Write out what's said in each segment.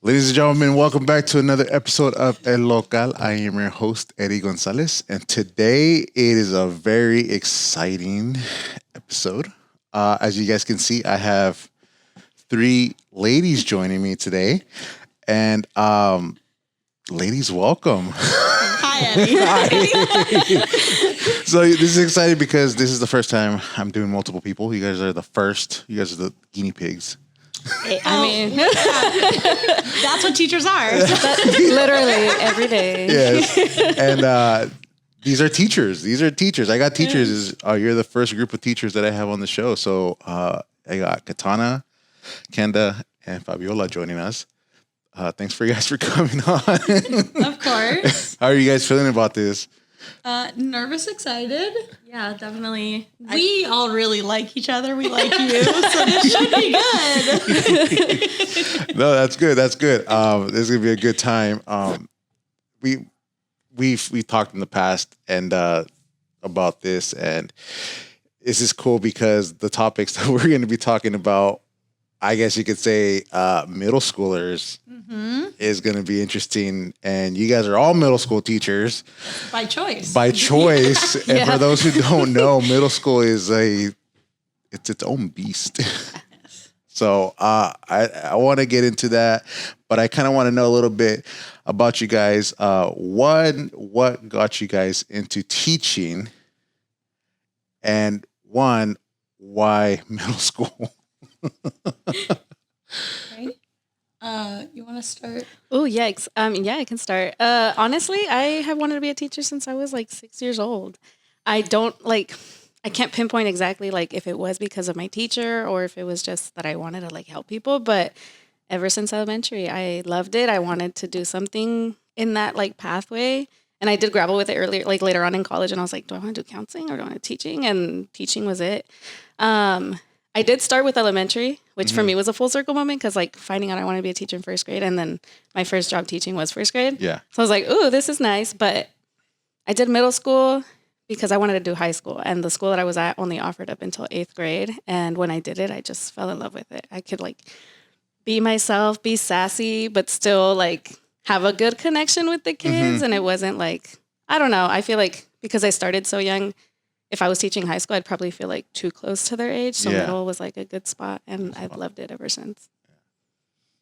Ladies and gentlemen, welcome back to another episode of El Local. I am your host, Eddie Gonzalez, and today it is a very exciting episode. As you guys can see, I have three ladies joining me today, and ladies, welcome. Hi, Eddie. So this is exciting because this is the first time I'm doing multiple people. You guys are the first. You guys are the guinea pigs. That's what teachers are. Literally every day. Yes. And these are teachers. I got teachers. You're the first group of teachers that I have on the show. So I got Katana, Kenda, and Fabiola joining us. Thanks for you guys for coming on. Of course. How are you guys feeling about this? Nervous, excited. Yeah, definitely. We all really like each other. We like you, so this should be good. No, that's good. That's good. This is gonna be a good time. We've talked in the past and about this, and this is cool because the topics that we're going to be talking about, I guess you could say, middle schoolers is going to be interesting. And you guys are all middle school teachers By choice. by choice. And Yeah. for those who don't know, middle school is it's its own beast. So I want to get into that, but I kind of want to know a little bit about you guys. What got you guys into teaching, and why middle school? Okay. You want to start? Oh, yikes. Yeah, I can start. Honestly, I have wanted to be a teacher since I was like 6 years old. I can't pinpoint exactly like if it was because of my teacher or if it was just that I wanted to like help people. But ever since elementary, I loved it. I wanted to do something in that like pathway. And I did grapple with it earlier, like later on in college. And I was like, do I want to do counseling or do I want to do teaching? And teaching was it. I did start with elementary, which for me was a full circle moment because like finding out I wanted to be a teacher in first grade. And then my first job teaching was first grade. Yeah. So I was like, ooh, this is nice. But I did middle school because I wanted to do high school. And the school that I was at only offered up until 8th grade. And when I did it, I just fell in love with it. I could like be myself, be sassy, but still like have a good connection with the kids. And it wasn't like, I don't know. I feel like because I started so young, if I was teaching high school, I'd probably feel like too close to their age. So middle was like a good spot. And I've loved it ever since.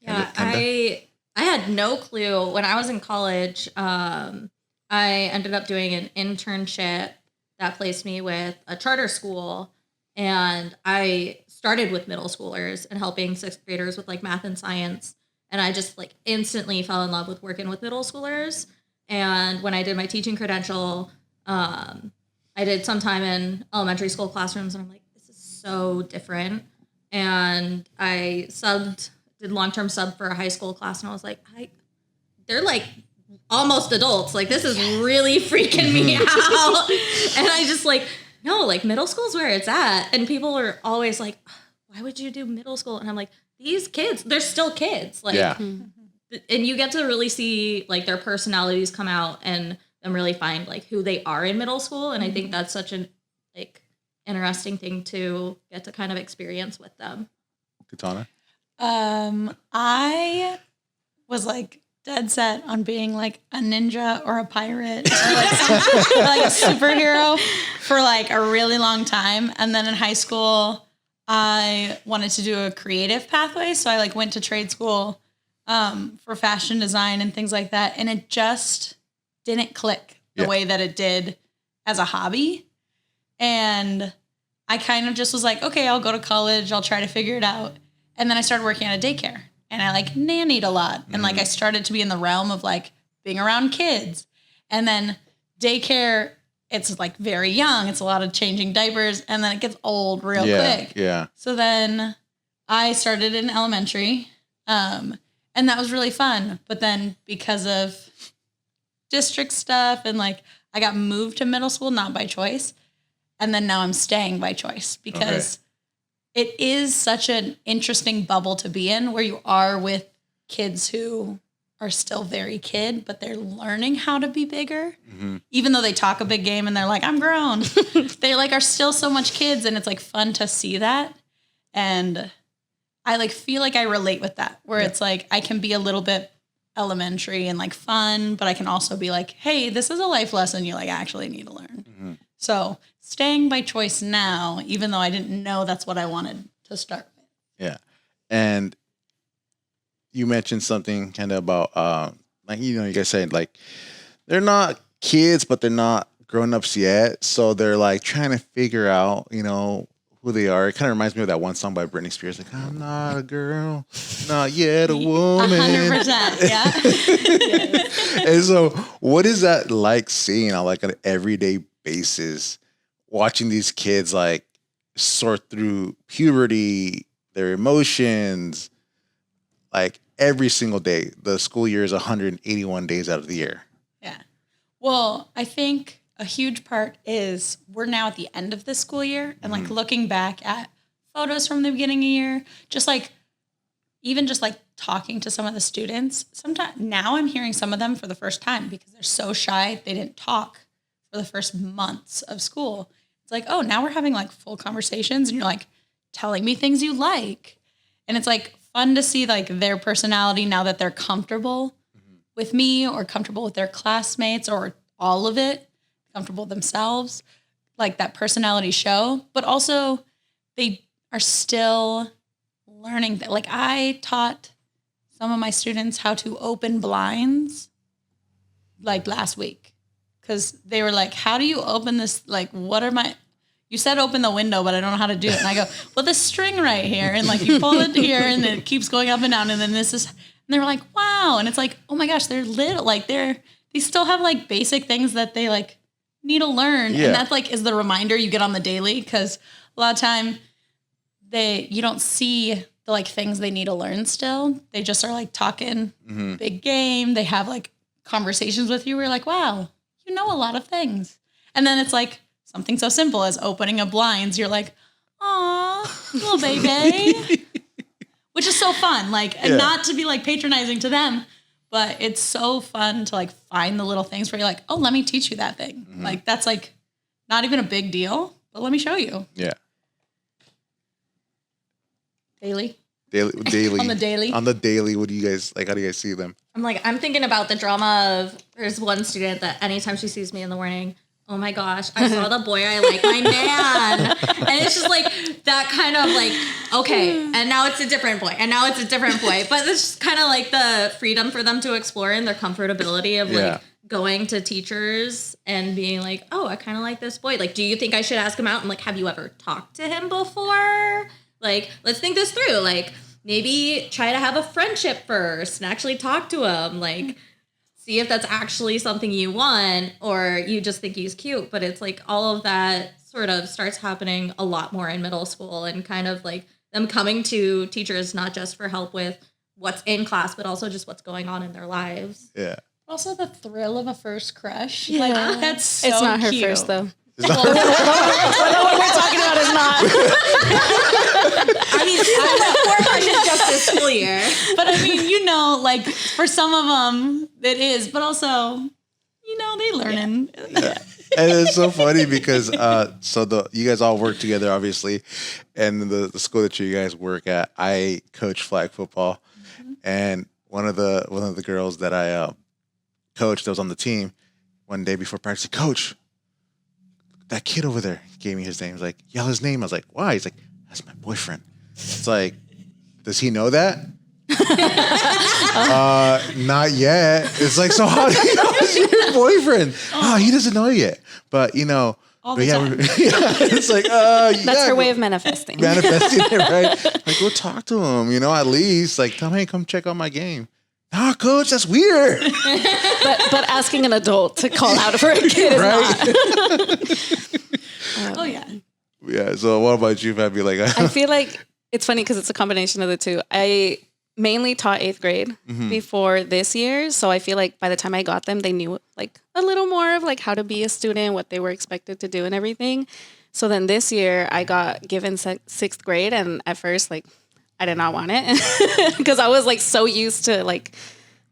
Yeah, Kenda? I had no clue when I was in college. I ended up doing an internship that placed me with a charter school, and I started with middle schoolers and helping sixth graders with like math and science. And I just like instantly fell in love with working with middle schoolers. And when I did my teaching credential, I did some time in elementary school classrooms, and I'm like, this is so different. And I did long-term sub for a high school class, and I was like, they're like almost adults. Like, this is really freaking me out. And I just like, no, like middle school's where it's at. And people are always like, why would you do middle school? And I'm like, these kids, they're still kids. Like, Yeah. and you get to really see like their personalities come out and them really find like who they are in middle school. And I think that's such an like interesting thing to get to kind of experience with them. Katana? I was like dead set on being like a ninja or a pirate or like, or, like a superhero for like a really long time. And then in high school, I wanted to do a creative pathway. So I like went to trade school for fashion design and things like that. And it just didn't click the way that it did as a hobby. And I kind of just was like, okay, I'll go to college. I'll try to figure it out. And then I started working at a daycare, and I like nannied a lot. And like I started to be in the realm of like being around kids. And then daycare, it's like very young. It's a lot of changing diapers, and then it gets old real quick. Yeah. So then I started in elementary, and that was really fun. But then because of district stuff and like I got moved to middle school, not by choice. And then now I'm staying by choice because it is such an interesting bubble to be in where you are with kids who are still very kid, but they're learning how to be bigger. Even though they talk a big game and they're like, I'm grown. They like are still so much kids, and it's like fun to see that. And I like feel like I relate with that, where it's like I can be a little bit elementary and like fun, but I can also be like, hey, this is a life lesson you like actually need to learn. Mm-hmm. So staying by choice now, even though I didn't know that's what I wanted to start with. Yeah. And you mentioned something kind of about, like, you know, you guys said like they're not kids, but they're not grown ups yet. So they're like trying to figure out, you know, who they are. It kind of reminds me of that one song by Britney Spears, like, I'm not a girl, not yet a woman. 100%. Yeah. And so what is that like seeing on like an everyday basis, watching these kids like sort through puberty, their emotions, like every single day? The school year is 181 days out of the year. Yeah. Well, I think a huge part is we're now at the end of the school year and like looking back at photos from the beginning of the year, just like even just like talking to some of the students. Sometimes now I'm hearing some of them for the first time because they're so shy. They didn't talk for the first months of school. It's like, oh, now we're having like full conversations and you're like telling me things you like. And it's like fun to see like their personality now that they're comfortable with me or comfortable with their classmates or all of it, comfortable themselves, like that personality show. But also they are still learning that. Like I taught some of my students how to open blinds like last week because they were like, how do you open this? Like, what are my... You said open the window, but I don't know how to do it. And I go, well, this string right here. And like you pull it here and then it keeps going up and down. And then this is... And they're like, wow. And it's like, oh my gosh, they're little. Like they still have like basic things that they like need to learn. Yeah. And that like is the reminder you get on the daily. Cause a lot of time you don't see the like things they need to learn still. They just are like talking big game. They have like conversations with you where you're like, wow, you know a lot of things. And then it's like something so simple as opening a blinds. You're like, aw, little baby. Which is so fun, like, and not to be like patronizing to them, but it's so fun to like find the little things where you're like, oh, let me teach you that thing. Like, that's like not even a big deal, but let me show you. Yeah. Daily. On the daily. On the daily. What do you guys like? How do you guys see them? I'm thinking about the drama of, there's one student that anytime she sees me in the morning, oh my gosh, I saw the boy I like, my man. And it's just like that kind of like, okay, and now it's a different boy. And now it's a different boy. But it's just kind of like the freedom for them to explore and their comfortability of like going to teachers and being like, oh, I kind of like this boy. Like, do you think I should ask him out? And like, have you ever talked to him before? Like, let's think this through. Like, maybe try to have a friendship first and actually talk to him. Like, see if that's actually something you want or you just think he's cute. But it's like all of that sort of starts happening a lot more in middle school and kind of like them coming to teachers, not just for help with what's in class, but also just what's going on in their lives. Yeah. Also the thrill of a first crush. Yeah. Like, that's so It's not her cute. first, though. Well, What we're talking about is not. I mean, four crushes just this school year. but I mean, you know, like for some of them it is, but also, you know, they learning. Yeah. And it's so funny because you guys all work together, obviously, and the school that you guys work at, I coach flag football, and one of the girls that I coached that was on the team, one day before practice, said, Coach, that kid over there, he gave me his name. He's like, yell his name. I was like, why? He's like, that's my boyfriend. It's like, does he know that? Not yet. It's like, so how do you know it's your boyfriend? Oh, he doesn't know yet. But you know, All the time. it's like, That's her way of manifesting. manifesting it, right? Like, go talk to him, you know, at least. Like, tell me, hey, come check out my game. Nah, coach, that's weird. But asking an adult to call out for a kid is not. Oh yeah. Yeah. So what about you, Fabio? Like, I feel like it's funny because it's a combination of the two. I mainly taught 8th grade before this year. So I feel like by the time I got them, they knew like a little more of like how to be a student, what they were expected to do and everything. So then this year I got given 6th grade. And at first, like, I did not want it because I was like so used to like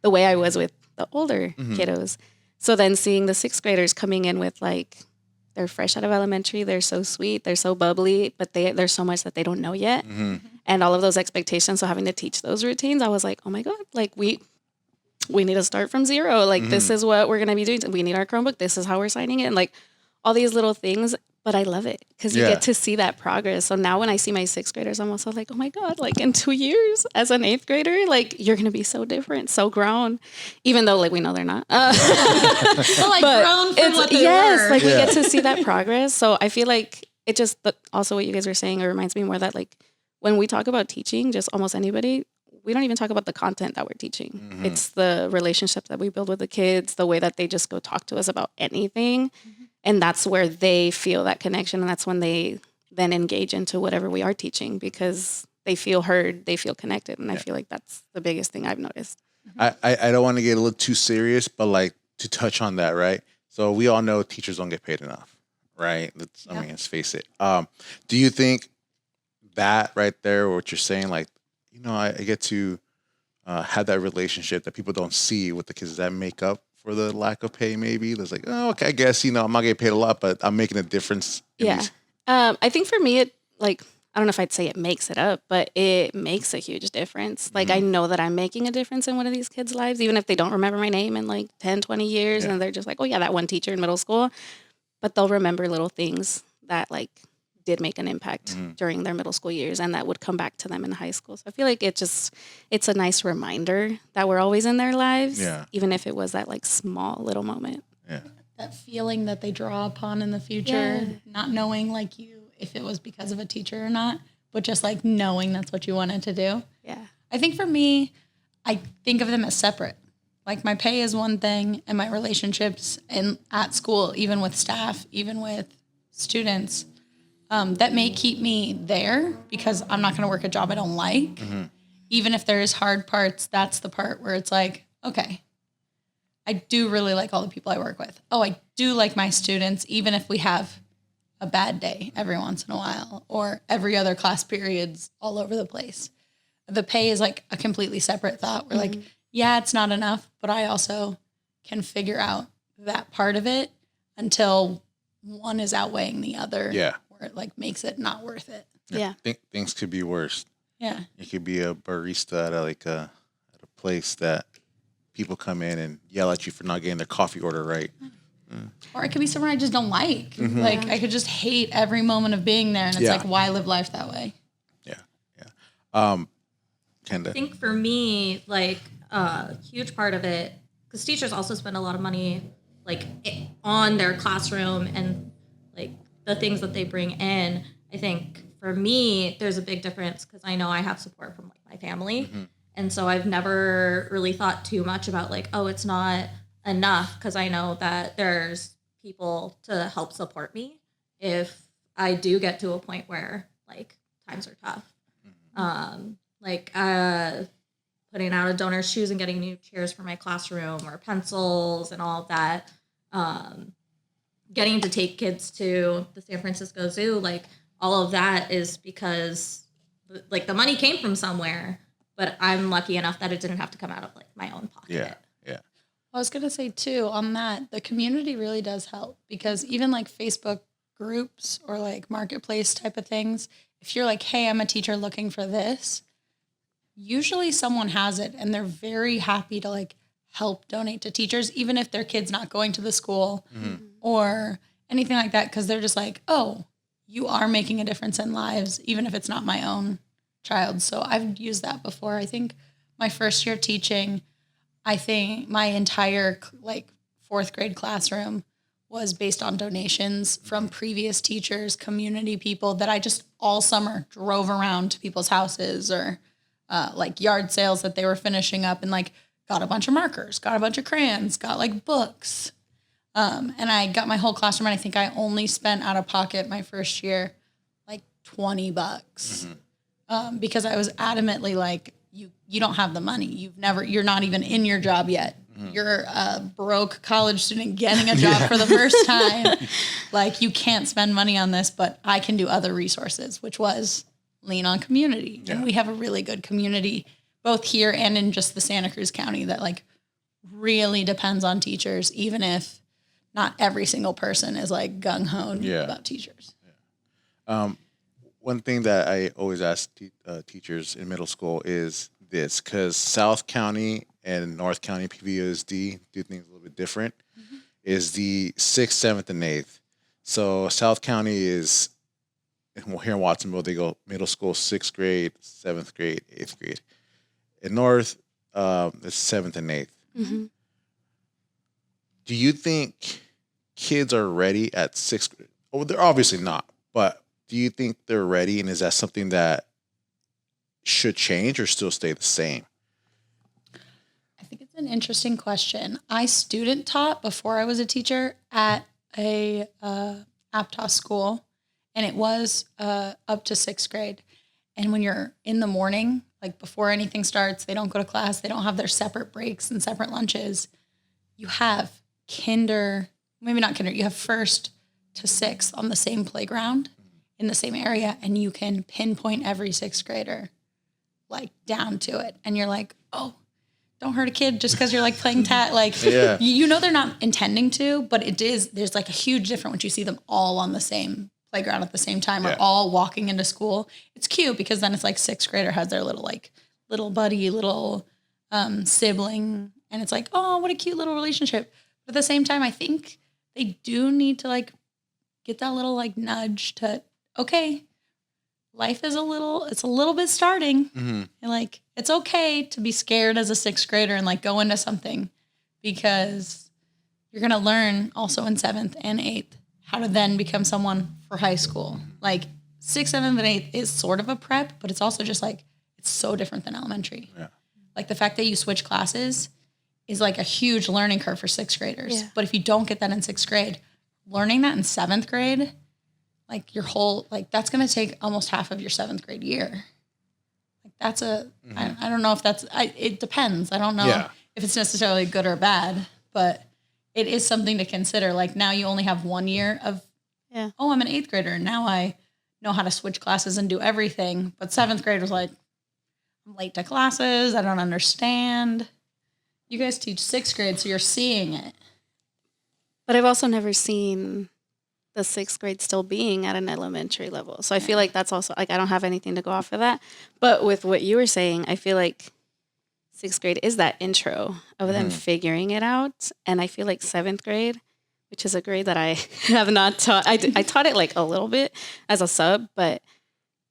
the way I was with the older kiddos. So then seeing the 6th graders coming in with like, they're fresh out of elementary. They're so sweet. They're so bubbly, but there's so much that they don't know yet. And and all of those expectations. So having to teach those routines, I was like, oh my God, like we need to start from zero. Like this is what we're going to be doing. We need our Chromebook. This is how we're signing it. And like all these little things, but I love it because you get to see that progress. So now when I see my 6th graders, I'm also like, oh my God, like in 2 years as an 8th grader, like you're going to be so different, so grown, even though like we know they're not. But like grown from what they were. Like we get to see that progress. So I feel like it just, also what you guys were saying, it reminds me more that like when we talk about teaching, just almost anybody, we don't even talk about the content that we're teaching. It's the relationships that we build with the kids, the way that they just go talk to us about anything. And that's where they feel that connection. And that's when they then engage into whatever we are teaching because they feel heard, they feel connected. And I feel like that's the biggest thing I've noticed. I don't want to get a little too serious, but like to touch on that, right? So we all know teachers don't get paid enough, right? I mean, let's face it. Do you think that right there, what you're saying, like, you know, I get to have that relationship that people don't see with the kids that make up for the lack of pay, maybe? There's like, oh, okay, I guess, you know, I'm not getting paid a lot, but I'm making a difference. I think for me, it like, I don't know if I'd say it makes it up, but it makes a huge difference. Like, I know that I'm making a difference in one of these kids' lives, even if they don't remember my name in like 10, 20 years. And they're just like, oh yeah, that one teacher in middle school. But they'll remember little things that like did make an impact during their middle school years and that would come back to them in high school. So I feel like it's a nice reminder that we're always in their lives, even if it was that like small little moment. Yeah. That feeling that they draw upon in the future, not knowing like you, if it was because of a teacher or not, but just like knowing that's what you wanted to do. Yeah. I think for me, I think of them as separate. Like my pay is one thing and my relationships and at school, even with staff, even with students, that may keep me there because I'm not going to work a job I don't like. Even if there's hard parts, that's the part where it's like, okay, I do really like all the people I work with. Oh, I do like my students, even if we have a bad day every once in a while or every other class periods all over the place. The pay is like a completely separate thought. We're like, yeah, it's not enough, but I also can figure out that part of it until one is outweighing the other. Yeah. Where it like makes it not worth it. Yeah. Things could be worse. Yeah. You could be a barista at a place that people come in and yell at you for not getting their coffee order right. Or it could be somewhere I just don't like. Like I could just hate every moment of being there. And it's like, why live life that way? Yeah. Kenda. I think for me, like a huge part of it, because teachers also spend a lot of money like on their classroom and like the things that they bring in. I think for me, there's a big difference because I know I have support from like my family. And so I've never really thought too much about like, oh, it's not enough because I know that there's people to help support me if I do get to a point where like times are tough. Putting out a donor's shoes and getting new chairs for my classroom or pencils and all of that. Getting to take kids to the San Francisco Zoo, like all of that is because like the money came from somewhere, but I'm lucky enough that it didn't have to come out of like my own pocket. Yeah. I was going to say too, on that, the community really does help because even like Facebook groups or like marketplace type of things, if you're like, hey, I'm a teacher looking for this, usually someone has it and they're very happy to like help donate to teachers, even if their kid's not going to the school or anything like that. Cause they're just like, oh, you are making a difference in lives, even if it's not my own child. So I've used that before. I think my first year teaching, I think my entire like 4th grade classroom was based on donations from previous teachers, community people that I just all summer drove around to people's houses or like yard sales that they were finishing up and like got a bunch of markers, got a bunch of crayons, got like books. And I got my whole classroom and I think I only spent out of pocket my first year like $20 because I was adamantly like, you don't have the money. You're not even in your job yet. You're a broke college student getting a job for the first time. Like you can't spend money on this, but I can do other resources, which was lean on community. And we have a really good community, both here and in just the Santa Cruz County that like really depends on teachers, even if not every single person is like gung-ho about teachers. one thing that I always ask teachers in middle school is this, because South County and North County PVOSD do things a little bit different. Is the 6th, 7th, and 8th. So South County is here in Watsonville. They go middle school, 6th grade, 7th grade, 8th grade. In North, it's 7th and 8th. Mm-hmm. Do you think kids are ready at 6th grade? Oh, they're obviously not. But do you think they're ready, and is that something that should change or still stay the same? I think it's an interesting question. I student taught before I was a teacher at a APTOS school, and it was up to 6th grade. And when you're in the morning, like before anything starts, they don't go to class, they don't have their separate breaks and separate lunches. You have maybe not kinder, you have 1st to 6th on the same playground in the same area, and you can pinpoint every 6th grader like down to it. And you're like, oh, don't hurt a kid just because you're like playing tag. Like, Yeah. you know, they're not intending to, but there's like a huge difference when you see them all on the same playground at the same time or all walking into school. It's cute because then it's like 6th grader has their little buddy, little sibling. And it's like, oh, what a cute little relationship. But at the same time, I think they do need to like get that little like nudge to, okay, life is a little bit starting. Mm-hmm. And like, it's okay to be scared as a 6th grader and like go into something, because you're going to learn also in 7th and 8th how to then become someone for high school. Like 6th, 7th, and 8th is sort of a prep, but it's also just like, it's so different than elementary. Yeah. Like the fact that you switch classes is like a huge learning curve for 6th graders. Yeah. But if you don't get that in 6th grade, learning that in 7th grade, like that's going to take almost half of your 7th grade year. Like that's I don't know if it depends. I don't know if it's necessarily good or bad, but it is something to consider. Like now you only have 1 year of, oh, I'm an 8th grader, and now I know how to switch classes and do everything. But 7th grade was like, I'm late to classes. I don't understand. You guys teach 6th grade, so you're seeing it. But I've also never seen the 6th grade still being at an elementary level. So I feel like that's also, like, I don't have anything to go off of that. But with what you were saying, I feel like 6th grade is that intro of them figuring it out. And I feel like 7th grade, which is a grade that I have not taught. I taught it like a little bit as a sub, but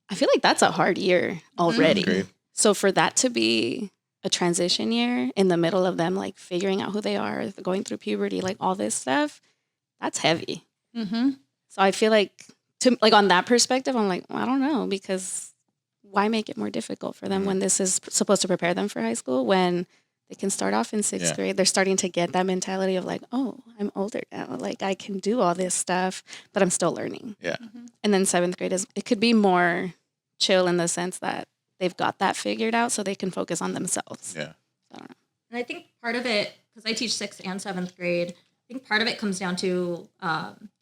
I feel like that's a hard year already. So for that to be a transition year in the middle of them like figuring out who they are, going through puberty, like all this stuff, that's heavy. Mm-hmm. So I feel like on that perspective, I'm like, well, I don't know, because why make it more difficult for them when this is supposed to prepare them for high school, when they can start off in 6th grade. They're starting to get that mentality of like, oh, I'm older now. Like I can do all this stuff, but I'm still learning. Yeah. And then 7th grade it could be more chill in the sense that they've got that figured out so they can focus on themselves. Yeah. I don't know. And I think part of it, because I teach 6th and 7th grade, I think part of it comes down to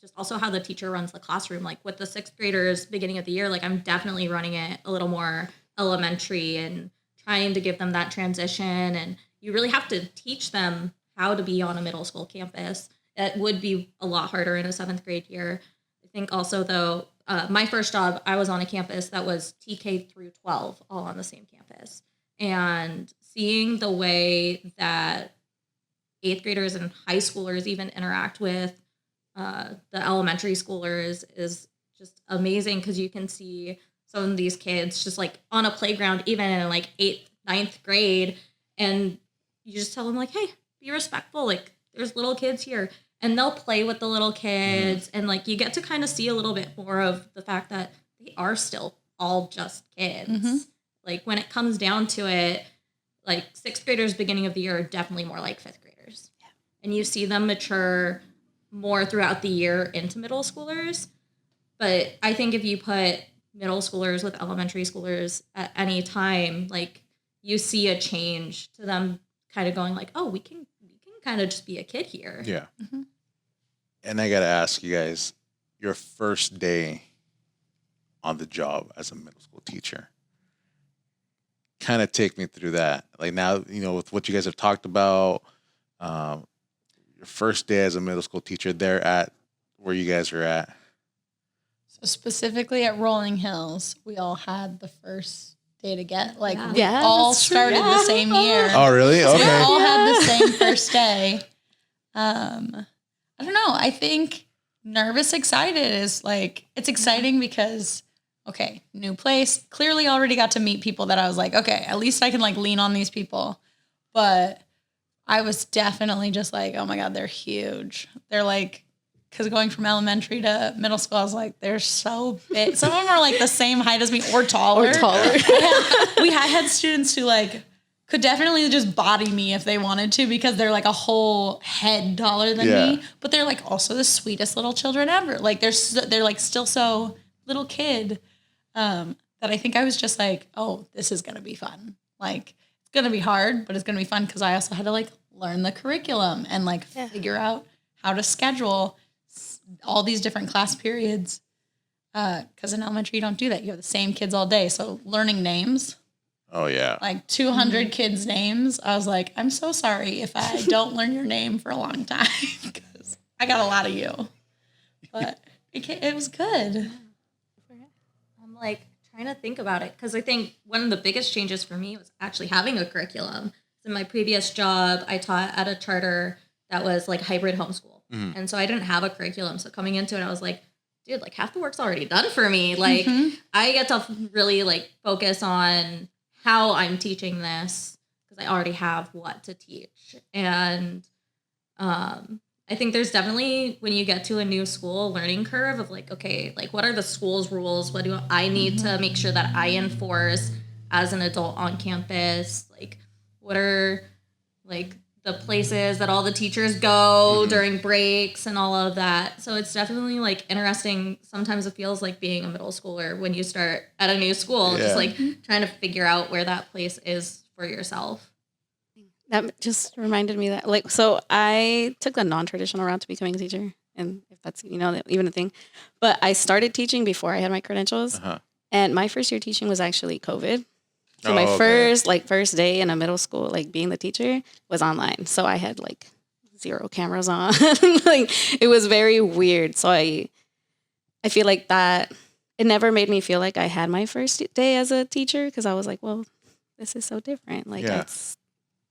just also how the teacher runs the classroom. Like with the 6th graders beginning of the year, like I'm definitely running it a little more elementary and trying to give them that transition. And you really have to teach them how to be on a middle school campus. It would be a lot harder in a 7th grade year. I think also, though, my first job, I was on a campus that was TK through 12, all on the same campus. And seeing the way that 8th graders and high schoolers even interact with the elementary schoolers is just amazing, because you can see some of these kids just like on a playground, even in like 8th, 9th grade, and you just tell them like, hey, be respectful. Like there's little kids here, and they'll play with the little kids. And like you get to kind of see a little bit more of the fact that they are still all just kids. Like when it comes down to it, like 6th graders beginning of the year are definitely more like 5th graders. Yeah. And you see them mature more throughout the year into middle schoolers. But I think if you put middle schoolers with elementary schoolers at any time, like you see a change to them kind of going like, oh, we can kind of just be a kid here. Yeah. And I got to ask you guys, your first day on the job as a middle school teacher, kind of take me through that. Like now, with what you guys have talked about, your first day as a middle school teacher there at where you guys are at. So specifically at Rolling Hills, we all had the first day to get like we Yeah, all that's true. started the same year. Oh, really? So we Okay. all had the same first day. I don't know. I think nervous, excited is like, it's exciting because, okay, new place. Clearly already got to meet people that I was like, okay, at least I can like lean on these people. But I was definitely just like, oh my God, they're huge. They're like, because going from elementary to middle school, I was like, they're so big. Some of them are like the same height as me or taller. I had students who like could definitely just body me if they wanted to because they're like a whole head taller than me. But they're like also the sweetest little children ever. Like they're like still so little kid that I think I was just like, oh, this is going to be fun. Like it's going to be hard, but it's going to be fun because I also had to like learn the curriculum and like figure out how to schedule all these different class periods. Because in elementary, you don't do that. You have the same kids all day. So learning names. Oh, yeah. Like 200 kids' names. I was like, I'm so sorry if I don't learn your name for a long time because I got a lot of you. But it was good. I'm like trying to think about it because I think one of the biggest changes for me was actually having a curriculum. In my previous job, I taught at a charter that was like hybrid homeschool. And so I didn't have a curriculum. So coming into it, I was like, dude, like half the work's already done for me. Like I get to really like focus on how I'm teaching this because I already have what to teach. And I think there's definitely, when you get to a new school, learning curve of like, okay, like what are the school's rules? What do I need to make sure that I enforce as an adult on campus? Like what are like the places that all the teachers go during breaks and all of that. So it's definitely like interesting. Sometimes it feels like being a middle schooler when you start at a new school, just like trying to figure out where that place is for yourself. That just reminded me that, like, so I took the non-traditional route to becoming a teacher, and if that's, you know, even a thing. But I started teaching before I had my credentials, and my first year teaching was actually COVID. So my first day in a middle school, like being the teacher, was online. So I had like 0 cameras on. Like it was very weird. So I feel like that it never made me feel like I had my first day as a teacher because I was like, well, this is so different. Like it's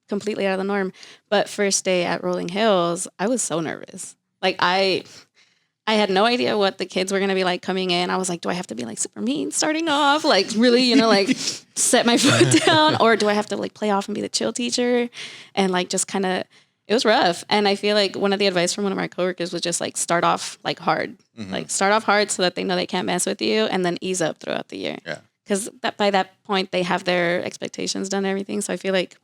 completely out of the norm. But first day at Rolling Hills, I was so nervous. Like I had no idea what the kids were going to be like coming in. I was like, do I have to be like super mean starting off? Like really, you know, like set my foot down, or do I have to like play off and be the chill teacher? And like just kind of, it was rough. And I feel like one of the advice from one of my coworkers was just like start off like hard, like start off hard so that they know they can't mess with you, and then ease up throughout the year. Yeah. Because by that point they have their expectations done and everything. So I feel like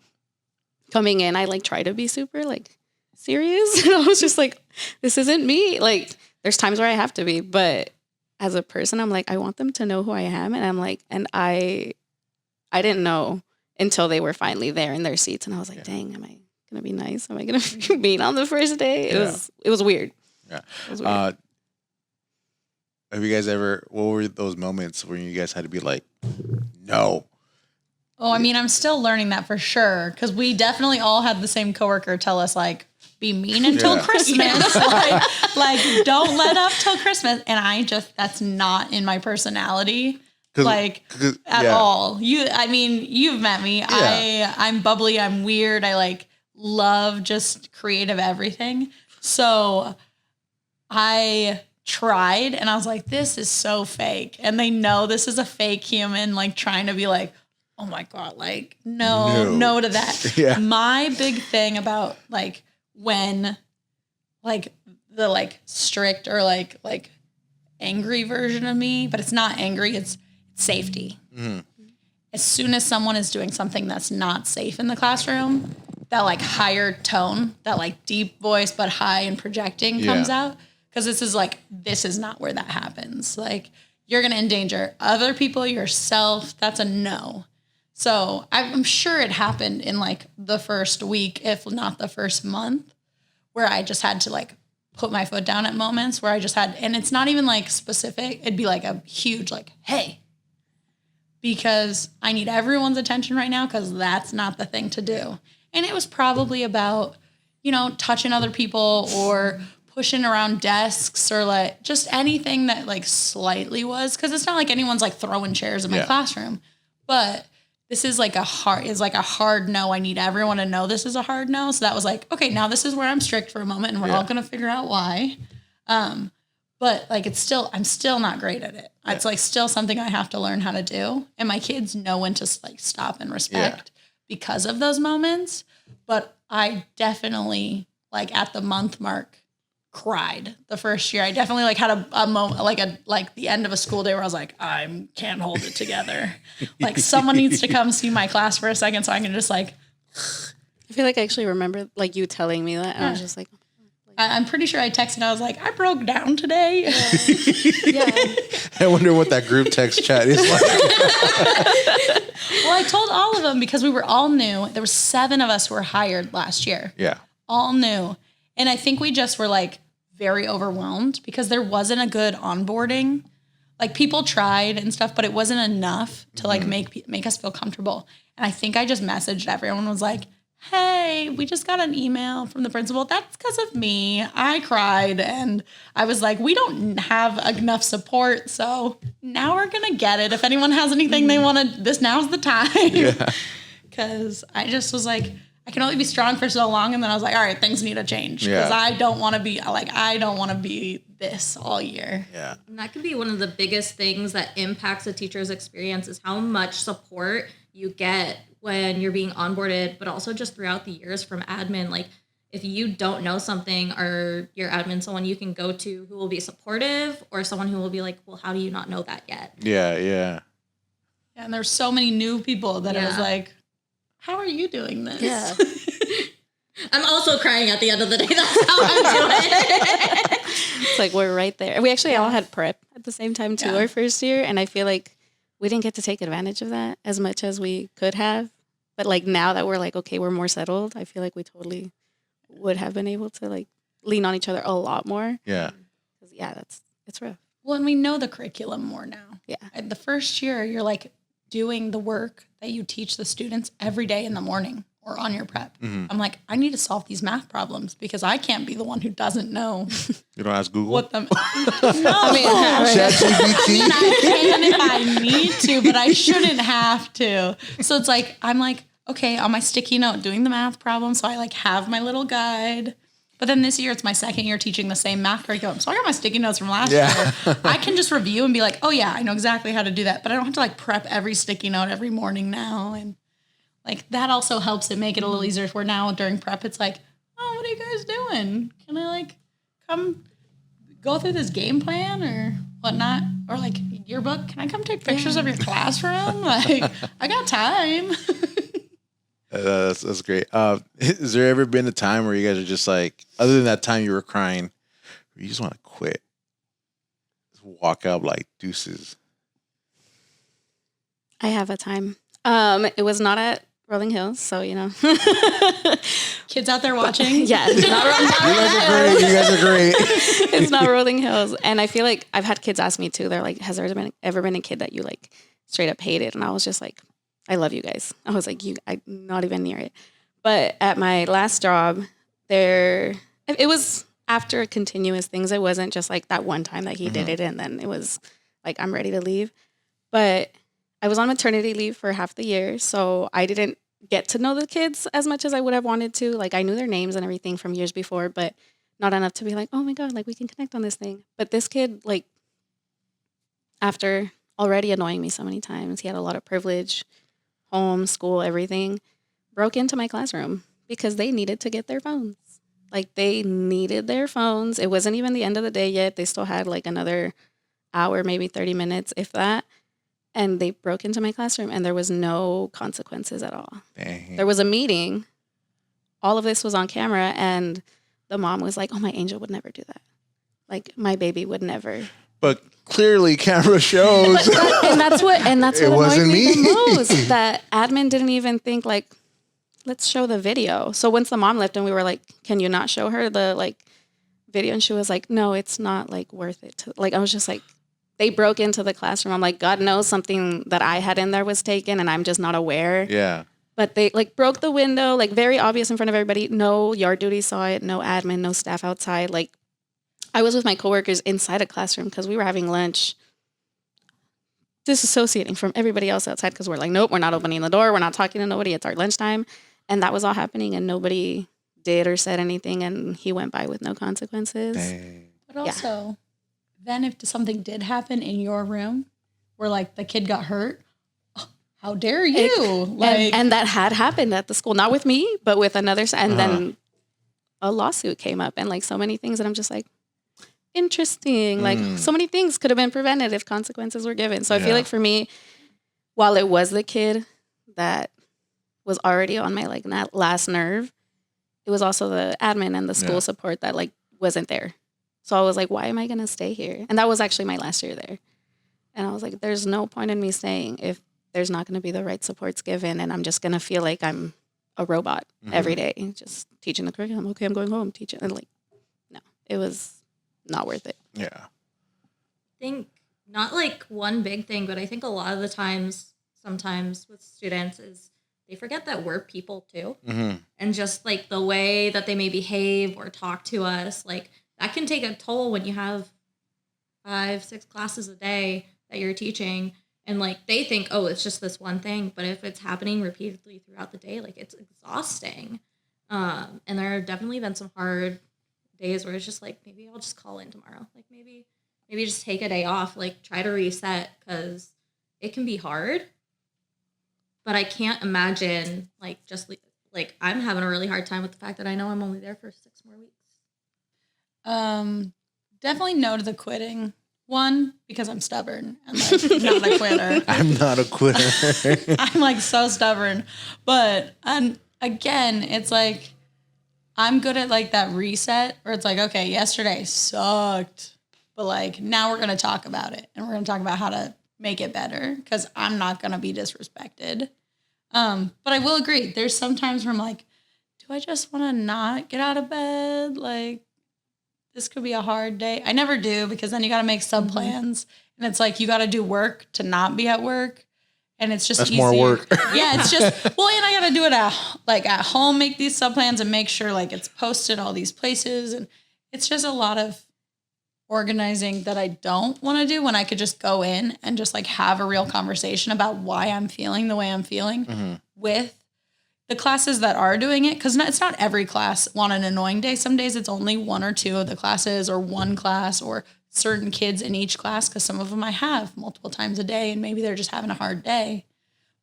coming in, I like try to be super like serious. And I was just like, this isn't me. Like, there's times where I have to be, but as a person, I'm like, I want them to know who I am. And I'm like, and I didn't know until they were finally there in their seats. And I was like, dang, am I going to be nice? Am I going to be mean on the first day? It was weird. Yeah. It was weird. Have you guys ever, what were those moments where you guys had to be like, no? Oh, I mean, I'm still learning that for sure. Because we definitely all had the same coworker tell us like, be mean until Christmas. like, don't let up till Christmas. And that's not in my personality. Like at all. You've met me. I'm bubbly. I'm weird. I like love just creative everything. So I tried and I was like, this is so fake. And they know this is a fake human, like trying to be like, oh my God, like no to that. My big thing about like, when like the like strict or like angry version of me, but it's not angry, it's safety. As soon as someone is doing something that's not safe in the classroom, that like higher tone, that like deep voice but high and projecting comes out, because this is not where that happens. Like you're gonna endanger other people, yourself. That's a no. So I'm sure it happened in like the first week, if not the first month, where I just had to like put my foot down at moments where I just had, and it's not even like specific. It'd be like a huge like, hey, because I need everyone's attention right now because that's not the thing to do. And it was probably about, you know, touching other people or pushing around desks or like just anything that like slightly was, because it's not like anyone's like throwing chairs in my classroom, but this is like a hard no. I need everyone to know this is a hard no. So that was like, okay, now this is where I'm strict for a moment and we're all going to figure out why. But like, I'm still not great at it. It's like still something I have to learn how to do. And my kids know when to like stop and respect because of those moments. But I definitely like at the month mark cried the first year. I definitely like had a moment, like the end of a school day where I was like, I can't hold it together. Like someone needs to come see my class for a second so I can just like. I feel like I actually remember like you telling me that, and I was just like. I'm pretty sure I texted. I was like, I broke down today. Yeah. I wonder what that group text chat is like. Well, I told all of them because we were all new. There were 7 of us who were hired last year. Yeah. All new. And I think we just were like very overwhelmed because there wasn't a good onboarding. Like people tried and stuff, but it wasn't enough to like make us feel comfortable. And I think I just messaged everyone, was like, hey, we just got an email from the principal. That's because of me. I cried and I was like, we don't have enough support. So now we're going to get it. If anyone has anything they want to, now's the time. Because I just was like, I can only be strong for so long. And then I was like, all right, things need to change. Because I don't want to be this all year. Yeah. And that could be one of the biggest things that impacts a teacher's experience is how much support you get when you're being onboarded, but also just throughout the years from admin. Like if you don't know something or your admin, someone you can go to who will be supportive or someone who will be like, well, how do you not know that yet? Yeah. And there's so many new people that it was like, how are you doing this? Yeah. I'm also crying at the end of the day. That's how I'm doing it. It's like we're right there. We actually all had prep at the same time too, our first year. And I feel like we didn't get to take advantage of that as much as we could have. But like now that we're like, okay, we're more settled, I feel like we totally would have been able to like lean on each other a lot more. Yeah. It's rough. Well, and we know the curriculum more now. Yeah. The first year, you're like doing the work that you teach the students every day in the morning or on your prep. I'm like, I need to solve these math problems because I can't be the one who doesn't know. You don't ask Google? What them? No, ChatGPT? I can if I need to, but I shouldn't have to. So it's like, I'm like, okay, on my sticky note, doing the math problem. So I like have my little guide. But then this year, it's my second year teaching the same math curriculum. So I got my sticky notes from last year. I can just review and be like, oh yeah, I know exactly how to do that. But I don't have to like prep every sticky note every morning now. And like that also helps it make it a little easier for now during prep. It's like, oh, what are you guys doing? Can I like come go through this game plan or whatnot? Or like yearbook? Can I come take pictures of your classroom? Like I got time. That's great. Has there ever been a time where you guys are just like, other than that time you were crying, where you just want to quit? Just walk out like deuces. I have a time. It was not at Rolling Hills, so you know. Kids out there watching? Yeah, it's not You guys are great. It's not Rolling Hills. And I feel like I've had kids ask me too. They're like, has there ever been a kid that you like straight up hated? And I was just like, I love you guys. I was like, I'm not even near it. But at my last job, it was after continuous things. It wasn't just like that one time that he did it and then it was like, I'm ready to leave. But I was on maternity leave for half the year, so I didn't get to know the kids as much as I would have wanted to. Like, I knew their names and everything from years before, but not enough to be like, oh my God, like we can connect on this thing. But this kid, like, after already annoying me so many times, he had a lot of privilege, home, school, everything, broke into my classroom because they needed to get their phones. Like, they needed their phones. It wasn't even the end of the day yet. They still had like another hour, maybe 30 minutes, if that. And they broke into my classroom and there was no consequences at all. Dang. There was a meeting. All of this was on camera and the mom was like, oh, my angel would never do that. Like, my baby would never. But clearly camera shows. And that's what It annoyed wasn't me me. the most. That admin didn't even think like, let's show the video. So once the mom left and we were like, can you not show her the like video? And she was like, no, it's not like worth it. Like, I was just like, they broke into the classroom. I'm like, God knows something that I had in there was taken and I'm just not aware. Yeah. But they like broke the window, like very obvious in front of everybody. No yard duty saw it, no admin, no staff outside. Like I was with my coworkers inside a classroom because we were having lunch, disassociating from everybody else outside because we're like, nope, we're not opening the door. We're not talking to nobody. It's our lunchtime. And that was all happening and nobody did or said anything. And he went by with no consequences. Dang. But also, then if something did happen in your room where like the kid got hurt, how dare you? And that had happened at the school, not with me, but with another. And then a lawsuit came up and like so many things. And I'm just like, interesting. Like so many things could have been prevented if consequences were given. So I feel like for me, while it was the kid that was already on my like last nerve, it was also the admin and the school support that like wasn't there. So I was like, why am I going to stay here? And that was actually my last year there. And I was like, there's no point in me staying if there's not going to be the right supports given. And I'm just going to feel like I'm a robot every day, just teaching the curriculum. Okay, I'm going home, teaching. And like, no, it was not worth it. Yeah. I think not like one big thing, but I think a lot of the times, sometimes with students is they forget that we're people too. And just like the way that they may behave or talk to us, like that can take a toll when you have 5-6 classes a day that you're teaching. And like they think, oh, it's just this one thing. But if it's happening repeatedly throughout the day, like it's exhausting. And there have definitely been some hard days where it's just like, maybe I'll just call in tomorrow. Like maybe just take a day off, like try to reset because it can be hard. But I can't imagine like just like I'm having a really hard time with the fact that I know I'm only there for 6 more weeks. Definitely no to the quitting. One, because I'm stubborn and like not a quitter. I'm not a quitter. I'm like so stubborn. But again, it's like I'm good at like that reset where it's like, okay, yesterday sucked. But like now we're going to talk about it and we're going to talk about how to make it better because I'm not going to be disrespected. But I will agree. There's sometimes where I'm like, do I just want to not get out of bed? Like, this could be a hard day. I never do because then you got to make sub plans and it's like you got to do work to not be at work. And it's just That's easier. more work. Yeah, it's just, well, and I got to do it at home, make these sub plans and make sure like it's posted all these places. And it's just a lot of organizing that I don't want to do when I could just go in and just like have a real conversation about why I'm feeling the way I'm feeling with the classes that are doing it. Because it's not every class on an annoying day. Some days it's only 1 or 2 of the classes or one class or certain kids in each class because some of them I have multiple times a day and maybe they're just having a hard day.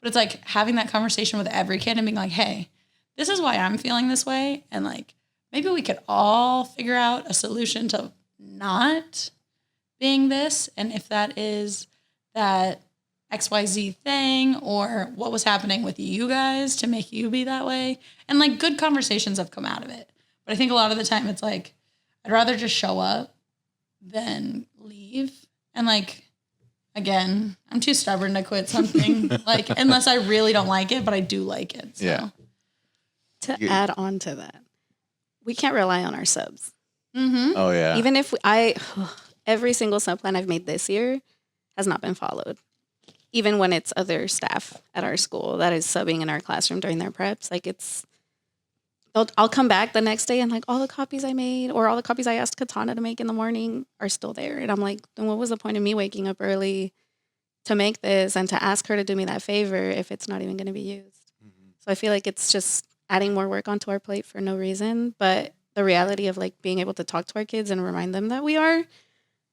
But it's like having that conversation with every kid and being like, hey, this is why I'm feeling this way. And like, maybe we could all figure out a solution to not being this. And if that is that XYZ thing or what was happening with you guys to make you be that way. And like good conversations have come out of it. But I think a lot of the time it's like, I'd rather just show up than leave. And like, again, I'm too stubborn to quit something like, unless I really don't like it, but I do like it. So. Yeah. To add on to that, we can't rely on our subs. Oh yeah. Even if every single sub plan I've made this year has not been followed. Even when it's other staff at our school that is subbing in our classroom during their preps, like I'll come back the next day and like all the copies I made or all the copies I asked Katana to make in the morning are still there. And I'm like, then what was the point of me waking up early to make this and to ask her to do me that favor if it's not even going to be used? So I feel like it's just adding more work onto our plate for no reason. But the reality of like being able to talk to our kids and remind them that we are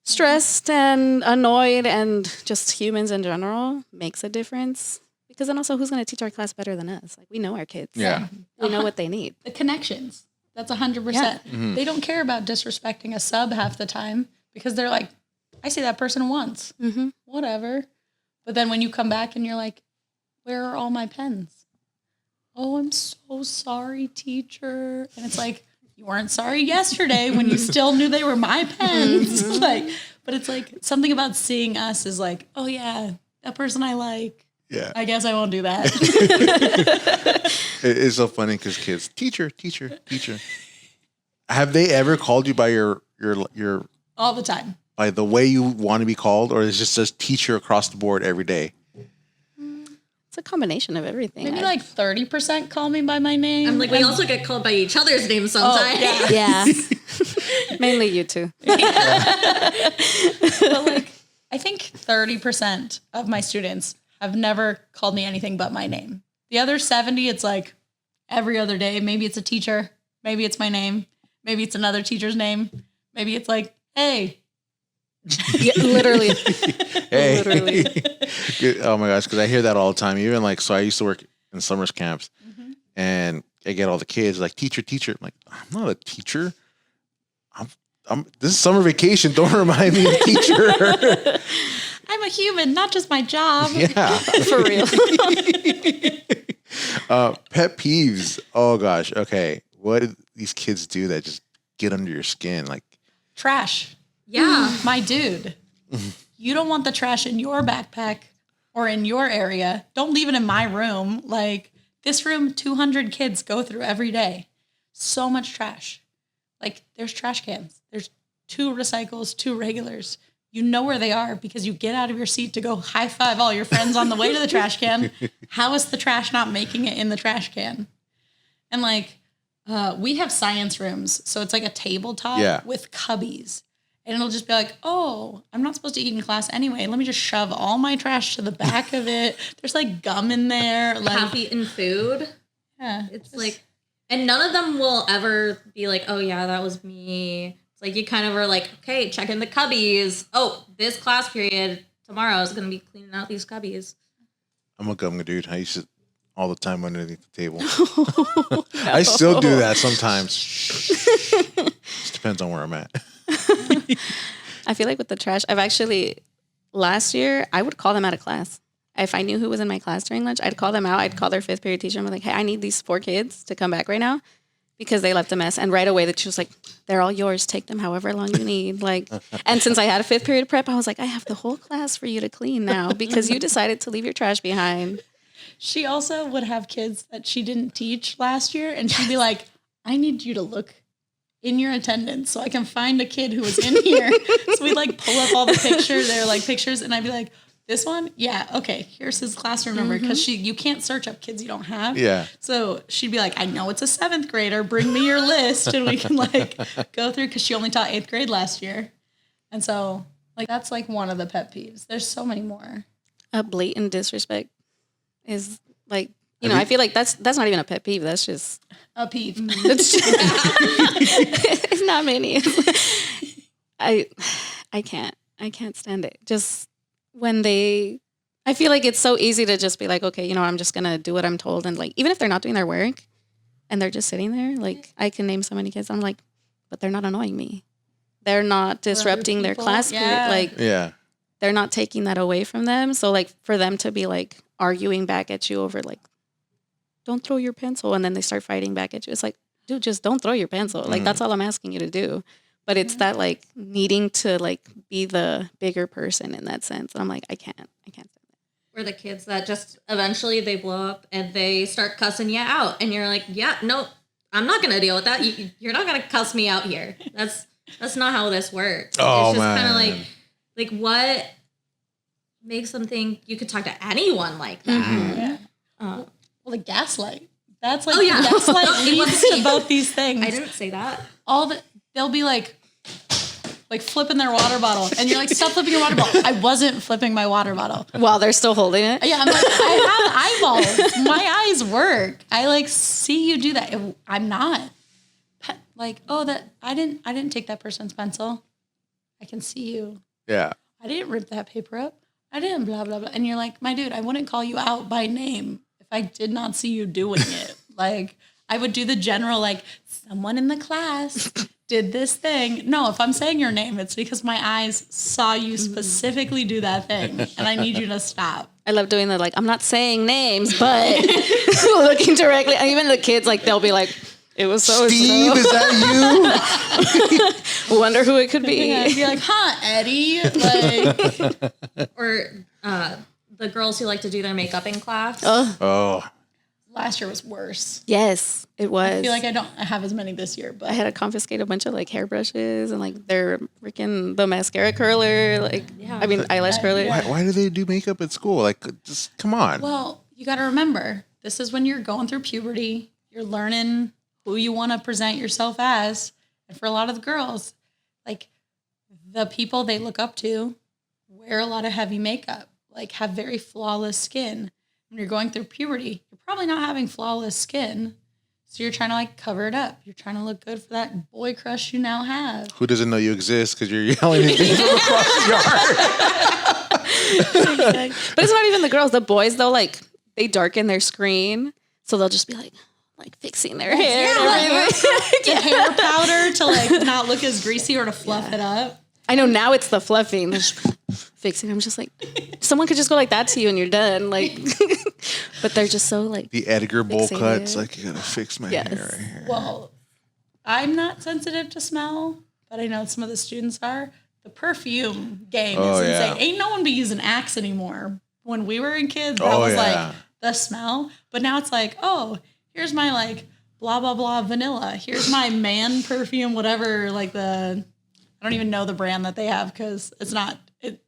stressed and annoyed and just humans in general makes a difference. Because then also, who's going to teach our class better than us? Like, we know our kids. Yeah. We know what they need. The connections. That's 100%. Yeah. They don't care about disrespecting a sub half the time because they're like, I see that person once. Whatever. But then when you come back and you're like, where are all my pens? Oh, I'm so sorry, teacher. And it's like, you weren't sorry yesterday when you still knew they were my pens. Like, but it's like something about seeing us is like, oh yeah, that person I like. Yeah. I guess I won't do that. It's so funny because kids, teacher. Have they ever called you by your All the time. by the way you want to be called, or is it just teacher across the board every day? It's a combination of everything. Maybe like 30% call me by my name. I'm like, we also get called by each other's names sometimes. Yeah. Mainly you two. But like, I think 30% of my students have never called me anything but my name. The other 70, it's like every other day. Maybe it's a teacher. Maybe it's my name. Maybe it's another teacher's name. Maybe it's like, hey. Yeah, literally. Hey. Literally. Oh my gosh, because I hear that all the time. Even like, so I used to work in summer camps, and I get all the kids like, teacher, teacher. I'm like, I'm not a teacher. This is summer vacation. Don't remind me of teacher. I'm a human, not just my job. Yeah. For real. Pet peeves. Oh gosh. Okay. What do these kids do that just get under your skin? Like Trash. Yeah. My dude. You don't want the trash in your backpack or in your area. Don't leave it in my room. Like this room, 200 kids go through every day. So much trash. Like there's trash cans. There's 2 recycles, 2 regulars. You know where they are because you get out of your seat to go high five all your friends on the way to the trash can. How is the trash not making it in the trash can? And like, we have science rooms. So it's like a tabletop with cubbies. And it'll just be like, oh, I'm not supposed to eat in class anyway. Let me just shove all my trash to the back of it. There's like gum in there. Like Half-eaten food. Yeah. It's like, and none of them will ever be like, oh yeah, that was me. It's like you kind of are like, okay, check in the cubbies. Oh, this class period tomorrow is going to be cleaning out these cubbies. I'm a gum dude. I used to all the time underneath the table. I still do that sometimes. Just depends on where I'm at. I feel like with the trash, last year, I would call them out of class. If I knew who was in my class during lunch, I'd call them out. I'd call their 5th period teacher and be like, hey, I need these 4 kids to come back right now because they left a mess. And right away, she was like, they're all yours. Take them however long you need. Like, and since I had a 5th period prep, I was like, I have the whole class for you to clean now because you decided to leave your trash behind. She also would have kids that she didn't teach last year. And she'd be like, I need you to look in your attendance so I can find a kid who was in here. So we like pull up all the pictures. They're like pictures. And I'd be like, this one? Yeah. Okay. Here's his classroom number. Cause you can't search up kids you don't have. Yeah. So she'd be like, I know it's a 7th grader. Bring me your list. And we can like go through. Cause she only taught 8th grade last year. And so like, that's like one of the pet peeves. There's so many more. A blatant disrespect is like, I feel like that's not even a pet peeve. That's just a peeve. It's not many. I can't stand it. Just when I feel like it's so easy to just be like, okay, I'm just going to do what I'm told. And like, even if they're not doing their work and they're just sitting there, like I can name so many kids. I'm like, but they're not annoying me. They're not disrupting their class. Yeah. Like, they're not taking that away from them. So like for them to be like arguing back at you over like, don't throw your pencil. And then they start fighting back at you. It's like, dude, just don't throw your pencil. Like, that's all I'm asking you to do. But it's that like needing to like be the bigger person in that sense. And I'm like, I can't stand it. Or the kids that just eventually they blow up and they start cussing you out. And you're like, yeah, no, I'm not going to deal with that. You're not going to cuss me out here. That's not how this works. Oh, it's just man. kind of like what makes them think you could talk to anyone like that? Yeah. Well, the gaslight. That's like, oh, yeah. gaslight It leads wasn't to me. both these things. I didn't say that. They'll be like flipping their water bottle. And you're like, stop flipping your water bottle. I wasn't flipping my water bottle. While they're still holding it. Yeah, I'm like, I have eyeballs. My eyes work. I like see you do that. I'm not. Like, oh, I didn't take that person's pencil. I can see you. Yeah. I didn't rip that paper up. I didn't blah, blah, blah. And you're like, my dude, I wouldn't call you out by name if I did not see you doing it. Like, I would do the general, like, someone in the class did this thing. No, if I'm saying your name, it's because my eyes saw you specifically do that thing. And I need you to stop. I love doing the, like, I'm not saying names, but looking directly. Even the kids, like, they'll be like, it was so Steve, is that you? Wonder who it could be. Yeah, I'd be like, huh, Eddie? Like, Or the girls who like to do their makeup in class. Oh. Last year was worse. Yes, it was. I feel like I don't have as many this year, but I had to confiscate a bunch of like hairbrushes and like their freaking the mascara curler, like I mean eyelash curler. Why do they do makeup at school? Like, just come on. well, you got to remember, this is when you're going through puberty. You're learning who you want to present yourself as. for a lot of the girls, like the people they look up to wear a lot of heavy makeup, like have very flawless skin. When you're going through puberty, you're probably not having flawless skin. So you're trying to like cover it up. You're trying to look good for that boy crush you now have. Who doesn't know you exist because you're yelling at me from across the yard? But it's not even the girls. The boys, though, like they darken their screen, so they'll just be like fixing their hair. Get hair powder to like not look as greasy or to fluff it up. I know now it's the fluffing. They're just fixing. I'm just like, someone could just go like that to you and you're done. Like, but they're just so like The Edgar bowl fixated. cuts. Like, you gotta fix my Yes. hair right here. Well, I'm not sensitive to smell, but I know some of the students are. The perfume game Oh, is yeah. insane. Ain't no one be using Axe anymore. When we were in kids, that Oh, was yeah. like the smell. But now it's like, oh, here's my like blah, blah, blah vanilla. Here's my man perfume, whatever, like I don't even know the brand that they have because it's not,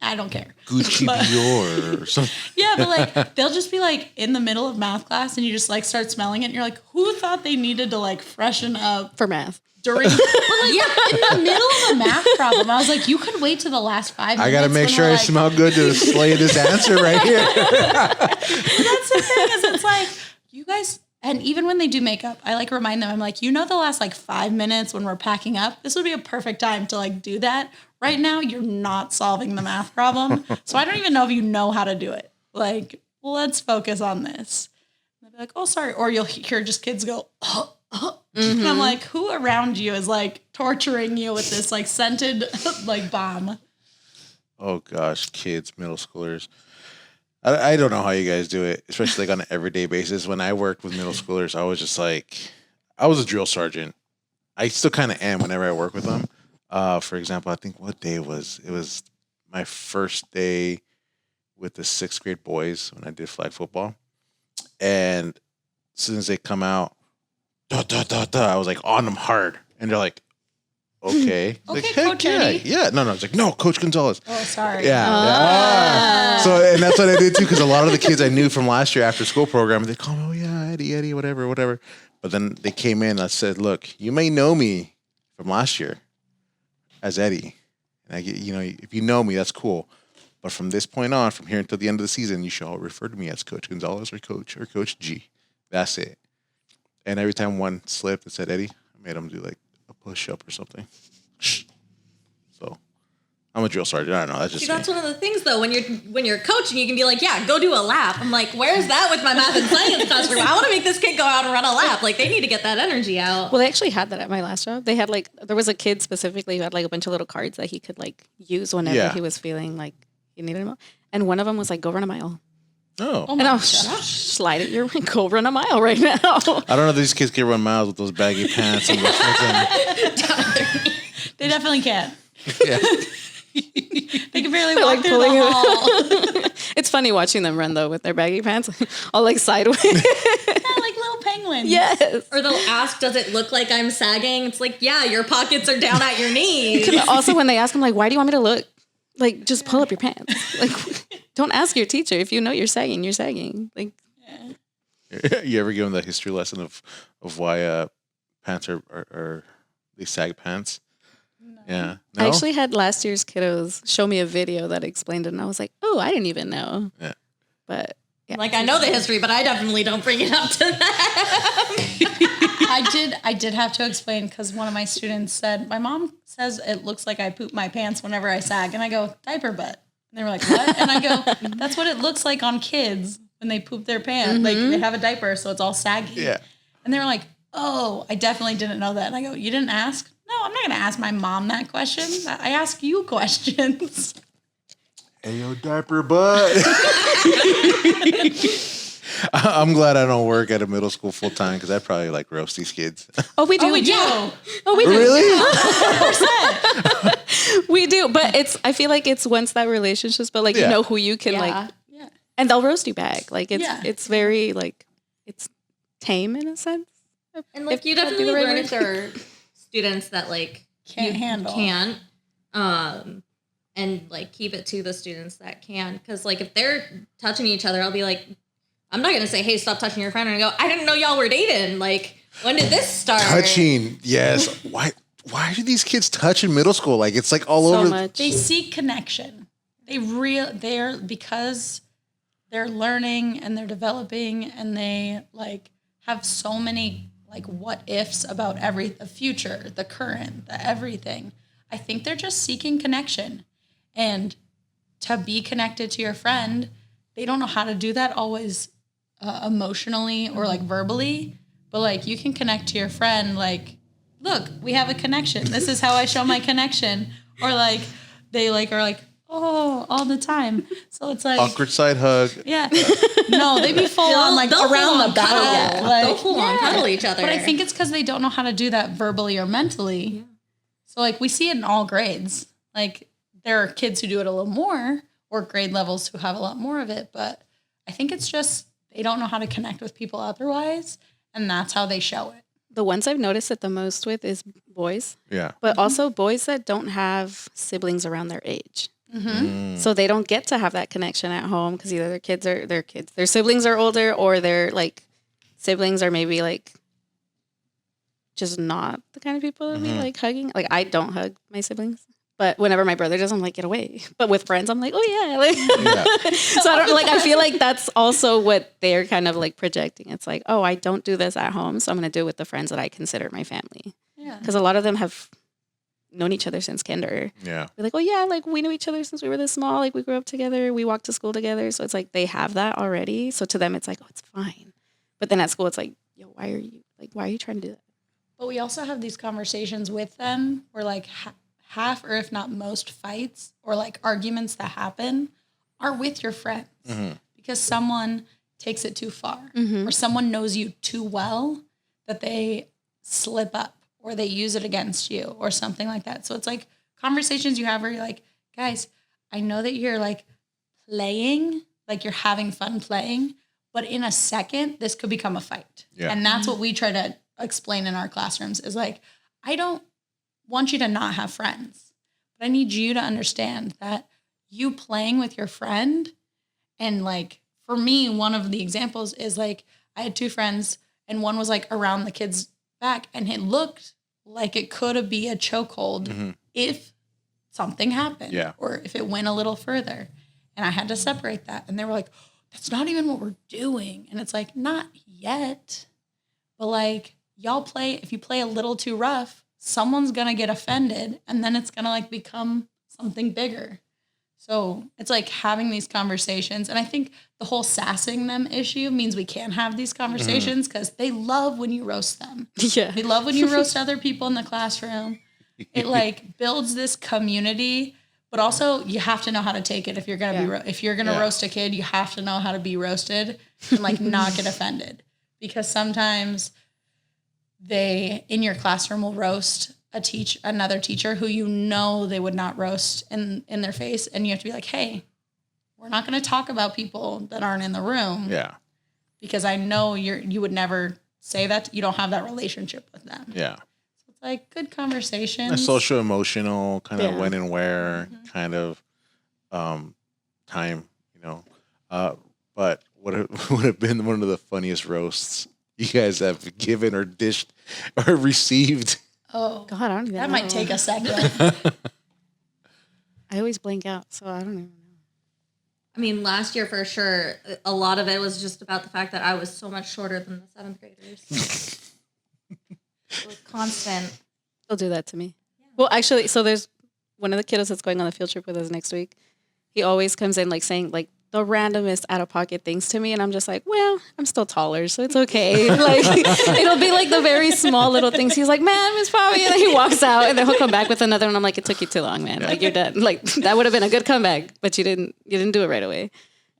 I don't care. Gucci But- Dior or something. Yeah, but like they'll just be like in the middle of math class and you just like start smelling it and you're like, who thought they needed to like freshen up for math. during but like in the middle of a math problem? I was like, you could wait to the last 5 minutes. I gotta make when sure we're I like, smell good to slay this answer right here. That's the thing is it's like you guys, and even when they do makeup, I like remind them, I'm like, the last like 5 minutes when we're packing up, this would be a perfect time to like do that. Right now, you're not solving the math problem. So I don't even know if you know how to do it. Like, let's focus on this. And they'll be like, oh, sorry. Or you'll hear just kids go, oh. And I'm like, who around you is like torturing you with this like scented like bomb? Oh gosh, kids, middle schoolers. I don't know how you guys do it, especially like on an everyday basis. When I worked with middle schoolers, I was just like, I was a drill sergeant. I still kind of am whenever I work with them. For example, I think what day it was my first day with the 6th grade boys when I did flag football. And as soon as they come out, I was like on them hard. And they're like, okay. Like, Okay, heck Coach yeah. Eddie. Yeah. No, it's like, no, Coach Gonzalez. Oh, sorry. Yeah. So, and that's what I did too, because a lot of the kids I knew from last year after school program, they call me, oh yeah, Eddie, whatever. But then they came in and I said, look, you may know me from last year as Eddie. And if you know me, that's cool. But from this point on, from here until the end of the season, you should all refer to me as Coach Gonzalez or Coach G. That's it. And every time one slipped and said Eddie, I made him do like a push-up or something. So I'm a drill sergeant. I don't know. That's just See, that's me. one of the things though. When you're coaching, you can be like, "Yeah, go do a lap." I'm like, "Where's that with my math and science classroom? I want to make this kid go out and run a lap. Like, they need to get that energy out." Well, they actually had that at my last job. They had like, there was a kid specifically who had like a bunch of little cards that he could like use whenever Yeah. he was feeling like he needed them. And one of them was like, go run a mile. Oh. Oh And my I'll gosh. slide it. You're go run a mile right now. I don't know if these kids can run miles with those baggy pants and the They definitely can. yeah. They can barely They're, walk like, through pulling the it. hall. It's funny watching them run though with their baggy pants, all like sideways. Yeah, like little penguins. Yes. Or they'll ask, "Does it look like I'm sagging?" It's like, yeah, your pockets are down at your knees. Also, when they ask them like, why do you want me to look? Like, just pull up your pants. Like, don't ask your teacher if you know you're sagging. You're sagging. Like, You ever give them the history lesson of why pants are they sag pants? No. Yeah. No? I actually had last year's kiddos show me a video that explained it, and I was like, oh, I didn't even know. Yeah. But yeah. Like, I know the history, but I definitely don't bring it up to them. I did have to explain because one of my students said, my mom says it looks like I poop my pants whenever I sag. And I go, diaper butt. And they were like, what? And I go, that's what it looks like on kids when they poop their pants. Like they have a diaper, so it's all saggy. Yeah. And they were like, oh, I definitely didn't know that. And I go, you didn't ask? No, I'm not going to ask my mom that question. I ask you questions. Hey, yo, diaper butt. I'm glad I don't work at a middle school full time because I'd probably like roast these kids. Oh, we do. Oh, we do. Oh, we do. Really? We do. But I feel like it's once that relationship's built, like, Yeah. you know who you can, Yeah. like, Yeah. and they'll roast you back. Like, Yeah. it's very, like, it's tame in a sense. And like, If you that'd be definitely the right learn word. if there are students that like Can't handle. can't, and like keep it to the students that can. Because like if they're touching each other, I'll be like, I'm not gonna say, hey, stop touching your friend, and I go, I didn't know y'all were dating. Like, when did this start? Touching, yes. why do these kids touch in middle school? Like it's like all So over. much. They seek connection. They're because they're learning and they're developing and they like have so many like what ifs about the future, the current, the everything. I think they're just seeking connection. And to be connected to your friend, they don't know how to do that always emotionally or like verbally, but like you can connect to your friend like, look, we have a connection. This is how I show my connection. Or like they like are like, oh, all the time. So it's like Awkward side hug. yeah. No, they be full on like They'll around the full-on back. cuddle. Like, They'll full on cuddle each other. But I think it's because they don't know how to do that verbally or mentally. Yeah. So like we see it in all grades. Like there are kids who do it a little more or grade levels who have a lot more of it. But I think it's just they don't know how to connect with people otherwise. And that's how they show it. The ones I've noticed it the most with is boys, Yeah. but also boys that don't have siblings around their age. So they don't get to have that connection at home because either their siblings are older or their like siblings are maybe like just not the kind of people to be like hugging. Like I don't hug my siblings, but whenever my brother does, I'm like, get away. But with friends, I'm like, oh yeah. Like, so I don't like. I feel like that's also what they're kind of like projecting. It's like, oh, I don't do this at home, so I'm going to do it with the friends that I consider my family. Yeah. Because a lot of them have known each other since kinder. Yeah. We're like, oh yeah, like we knew each other since we were this small. Like we grew up together. We walked to school together. So it's like they have that already. So to them, it's like, oh, it's fine. But then at school, it's like, yo, why are you trying to do that? But we also have these conversations with them where like half or if not most fights or like arguments that happen are with your friends because someone takes it too far or someone knows you too well that they slip up or they use it against you or something like that. So it's like conversations you have where you're like, guys, I know that you're like playing, like you're having fun playing, but in a second, this could become a fight. Yeah. And that's what we try to explain in our classrooms is like, I don't want you to not have friends, but I need you to understand that you playing with your friend. And like, for me, one of the examples is like, I had two friends and one was like around the kid's back and it looked like it could be a chokehold if something happened or if it went a little further. And I had to separate that. And they were like, that's not even what we're doing. And it's like, not yet. But like, y'all play, if you play a little too rough, someone's going to get offended and then it's going to like become something bigger. So it's like having these conversations. And I think the whole sassing them issue means we can't have these conversations because they love when you roast them. Yeah. They love when you roast other people in the classroom. It like builds this community, but also you have to know how to take it. If you're going to if you're going to roast a kid, you have to know how to be roasted and like not get offended because sometimes they in your classroom will roast another teacher who you know they would not roast in their face, and you have to be like, hey, we're not going to talk about people that aren't in the room. Yeah. Because I know you would never say that. You don't have that relationship with them. Yeah. So it's like good conversations. A social emotional kind of when and where kind of time, you know. But what would have been one of the funniest roasts you guys have given or dished or received? Oh, God, I don't even know. that might take a second. I always blank out, so I don't even know. I mean, last year for sure, a lot of it was just about the fact that I was so much shorter than the 7th graders. It was constant. They'll do that to me. Yeah. Well, actually, so there's one of the kiddos that's going on the field trip with us next week. He always comes in like saying like the randomest out of pocket things to me, and I'm just like, well, I'm still taller, so it's okay. Like it'll be like the very small little things. He's like, man, Miss Fabi, and then he walks out, and then he'll come back with another, and I'm like, it took you too long, man. Like you're done. Like that would have been a good comeback, but you didn't do it right away.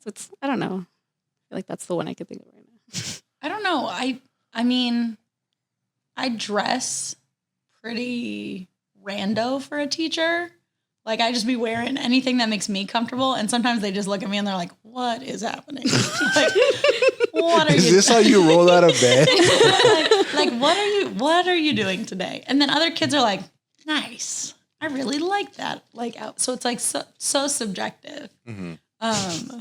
So it's I don't know. I feel like that's the one I could think of right now. I don't know. I mean, I dress pretty rando for a teacher. Like, I just be wearing anything that makes me comfortable. And sometimes they just look at me and they're like, what is happening? Like, what are you Is this how you roll out of bed? like, what are you doing today? And then other kids are like, nice. I really like that. Like, so it's like so subjective. Mm-hmm.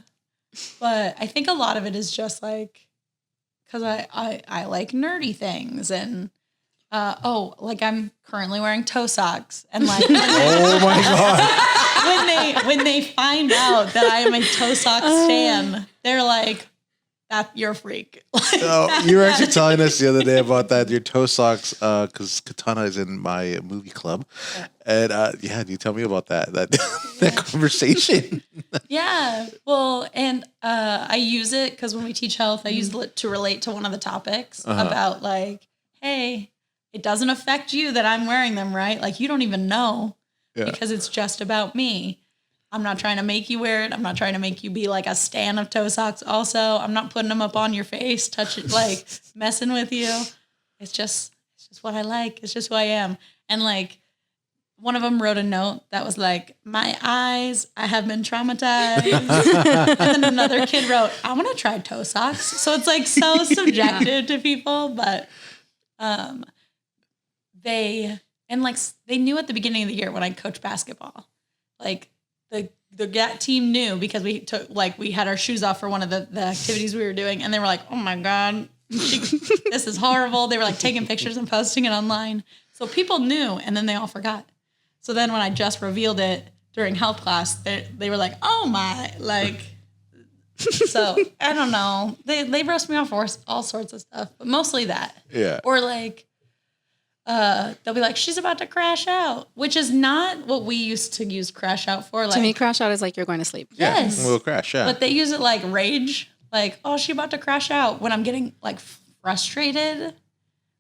But I think a lot of it is just like, because I like nerdy things and like I'm currently wearing toe socks, and like Oh my god! when they find out that I am a toe sock stan, they're like, "That you're a freak." Oh, you were actually telling us the other day about that your toe socks, because Katana is in my movie club, and you tell me about that that conversation. Yeah. Well, and I use it because when we teach health, I use it to relate to one of the topics about like, hey, it doesn't affect you that I'm wearing them, right? Like you don't even know because it's just about me. I'm not trying to make you wear it. I'm not trying to make you be like a stan of toe socks. Also, I'm not putting them up on your face, touch it, like messing with you. It's just what I like. It's just who I am. And like, one of them wrote a note that was like, my eyes, I have been traumatized. And then another kid wrote, I want to try toe socks. So it's like so subjective to people, but they knew at the beginning of the year when I coached basketball, like the GAT team knew because we had our shoes off for one of the activities we were doing. And they were like, oh my God, this is horrible. They were like taking pictures and posting it online. So people knew, and then they all forgot. So then when I just revealed it during health class, they were like, oh my, like, so I don't know. They roast me off for all sorts of stuff, but mostly that. Yeah. Or like, they'll be like, she's about to crash out, which is not what we used to use crash out for. Like, To me, crash out is like you're going to sleep. yes. We'll crash. Yeah. But they use it like rage, like, oh, she's about to crash out when I'm getting like frustrated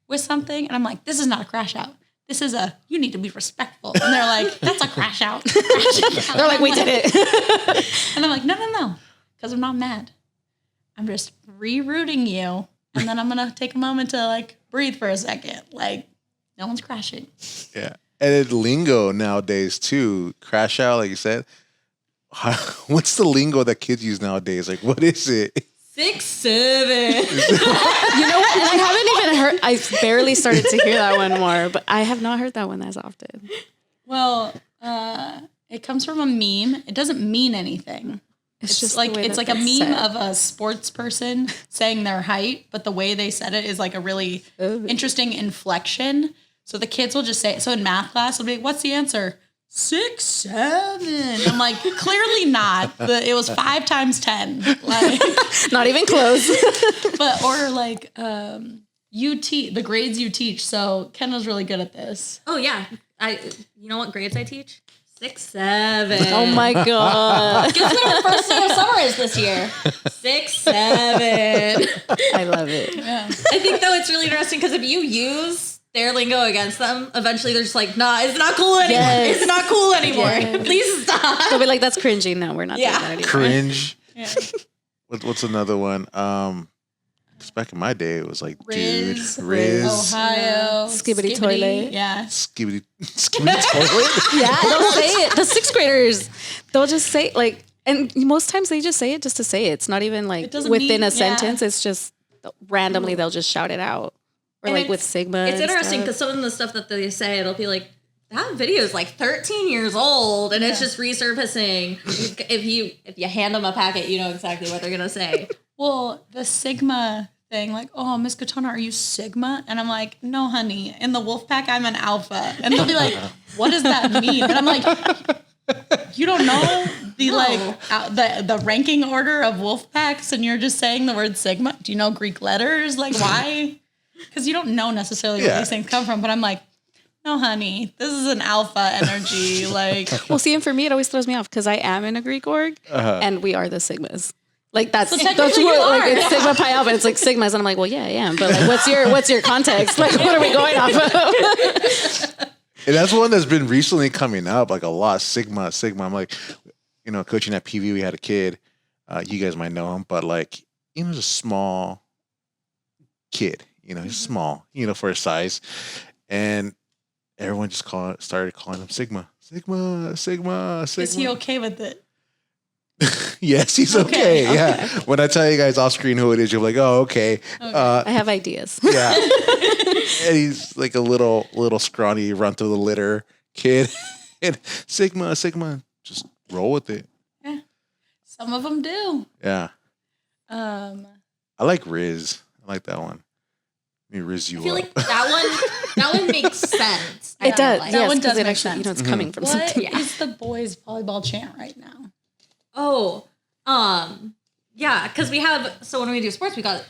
with something. And I'm like, this is not a crash out. This is you need to be respectful. And they're like, that's a crash out. They're like, we did it. And I'm like, no. Because I'm not mad. I'm just rerouting you. And then I'm going to take a moment to like breathe for a second. Like, no one's crashing. Yeah. And it lingo nowadays too. Crash out, like you said. What's the lingo that kids use nowadays? Like, what is it? 6, 7. You know what? And I haven't even heard, I barely started to hear that one more, but I have not heard that one as often. Well, it comes from a meme. It doesn't mean anything. It's just like, it's like a meme of a sports person saying their height, but the way they said it is like a really interesting inflection. So the kids will just say, so in math class, they'll be like, what's the answer? 6, 7. I'm like, clearly not. It was 5 times 10. Like, not even close. But, or like, the grades you teach. So Kenda's really good at this. Oh yeah, you know what grades I teach? 6, 7. Oh my God. Guess what our first day of summer is this year? 6, 7. I love it. Yeah. I think though it's really interesting because if you use their lingo against them, eventually they're just like, nah, it's not cool anymore. Yes. It's not cool anymore. Yes. Please stop. They'll be like, that's cringy. No, we're not doing that anymore. Cringe. Yeah. What's another one? Because back in my day, it was like, Riz. dude, Riz, Ohio. Skibbity toilet. Yeah. skibbity toilet. Yeah, they'll say it. The 6th graders, they'll just say like, and most times they just say it just to say it. It's not even like within a sentence. It's just randomly they'll just shout it out. Or And like with Sigma. It's interesting because some of the stuff that they say, it'll be like, that video is like 13 years old and it's just resurfacing. If you hand them a packet, you know exactly what they're going to say. Well, the Sigma thing, like, oh, Miss Katana, are you Sigma? And I'm like, no, honey. In the wolf pack, I'm an alpha. And they'll be like, what does that mean? And I'm like, you don't know the ranking order of wolf packs and you're just saying the word Sigma? Do you know Greek letters? Like, why? Because you don't know necessarily where these things come from. But I'm like, no, honey, this is an alpha energy. Like, well, see, and for me, it always throws me off because I am in a Greek org and we are the Sigmas. Like that's what it's Sigma Pi Alpha. It's like Sigmas, and I'm like, well, yeah, I am. But like, what's your context? Like, what are we going off of? And that's one that's been recently coming up like a lot. Sigma. I'm like, coaching at PV, we had a kid. You guys might know him, but like, he's a small kid. He's small, for his size, and everyone just started calling him Sigma. Is he okay with it? Yes, he's okay. Yeah. When I tell you guys off screen who it is, you're like, oh, okay. I have ideas. Yeah. And he's like a little scrawny, run through the litter kid. And Sigma, just roll with it. Yeah. Some of them do. Yeah. I like Riz. I like that one. Let me Riz you up. I feel like that one, That one makes sense. It does. That Yes, one 'cause does it make actually, sense. it's coming from What something. is the boys volleyball chant right now? Oh, yeah, because we have, so when we do sports, we got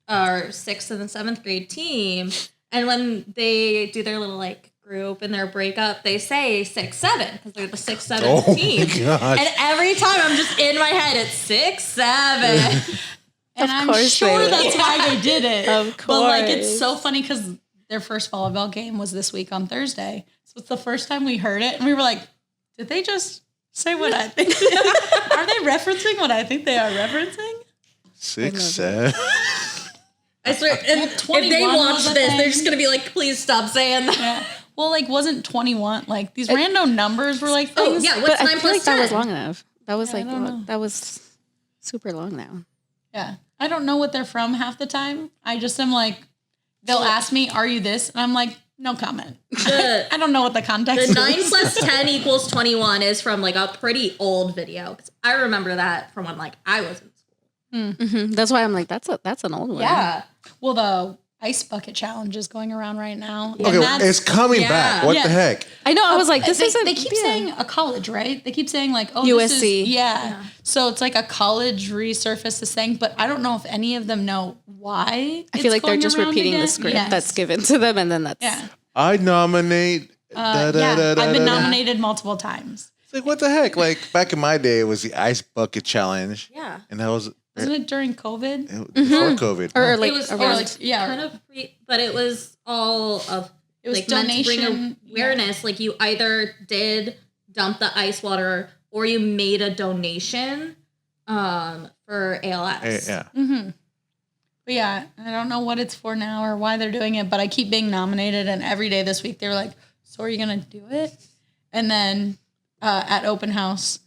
our 6th and the 7th grade team. And when they do their little like group and their breakup, they say 6-7 because they're the 6-7 team. gosh. And every time I'm just in my head, it's 6-7. And Of I'm course sure they that's would. why they did it. Of But like, it's course. so funny because their first volleyball game was this week on Thursday. So it's the first time we heard it, and we were like, "Did they just say what I think? Are they referencing what I think they are referencing?" 6, 7. I swear, and if 21 they was watch a this, thing. they're just going to be like, please stop saying that. Yeah. Well, like, wasn't 21 like these random numbers were like Oh, things? yeah, But what's 9 I feel plus like 10? that was long enough. That was Yeah, I like, don't know. that was super long now. Yeah. I don't know what they're from half the time. I just am like, they'll ask me, "Are you this?" And I'm like, no comment. The, I don't know what the context the is. 9 plus 10 equals 21 is from like a pretty old video. 'Cause I remember that from when like I was in school. Mm-hmm. That's why I'm like, that's an old one. Yeah. Well, the ice bucket challenge is going around right now. And Okay, that's- it's coming yeah. back. What Yeah. the heck? I know. I was like, this isn't. They keep yeah. saying a college, right? They keep saying like, oh, USC. This is, yeah. So it's like a college resurfaced this thing, but I don't know if any of them know why. I feel like they're just repeating the script that's given to them, and then that's Yeah. I nominate. I've been nominated multiple times. It's like, what the heck? Like, back in my day, it was the ice bucket challenge. Yeah. And that was Wasn't it during COVID? before COVID. or like it was around- like, yeah. kind of but it was all of It was like meant to bring donation, awareness. Like you either did dump the ice water or you made a donation for ALS. Yeah. But yeah, I don't know what it's for now or why they're doing it, but I keep being nominated, and every day this week they were like, "So are you gonna do it?" And then at open house,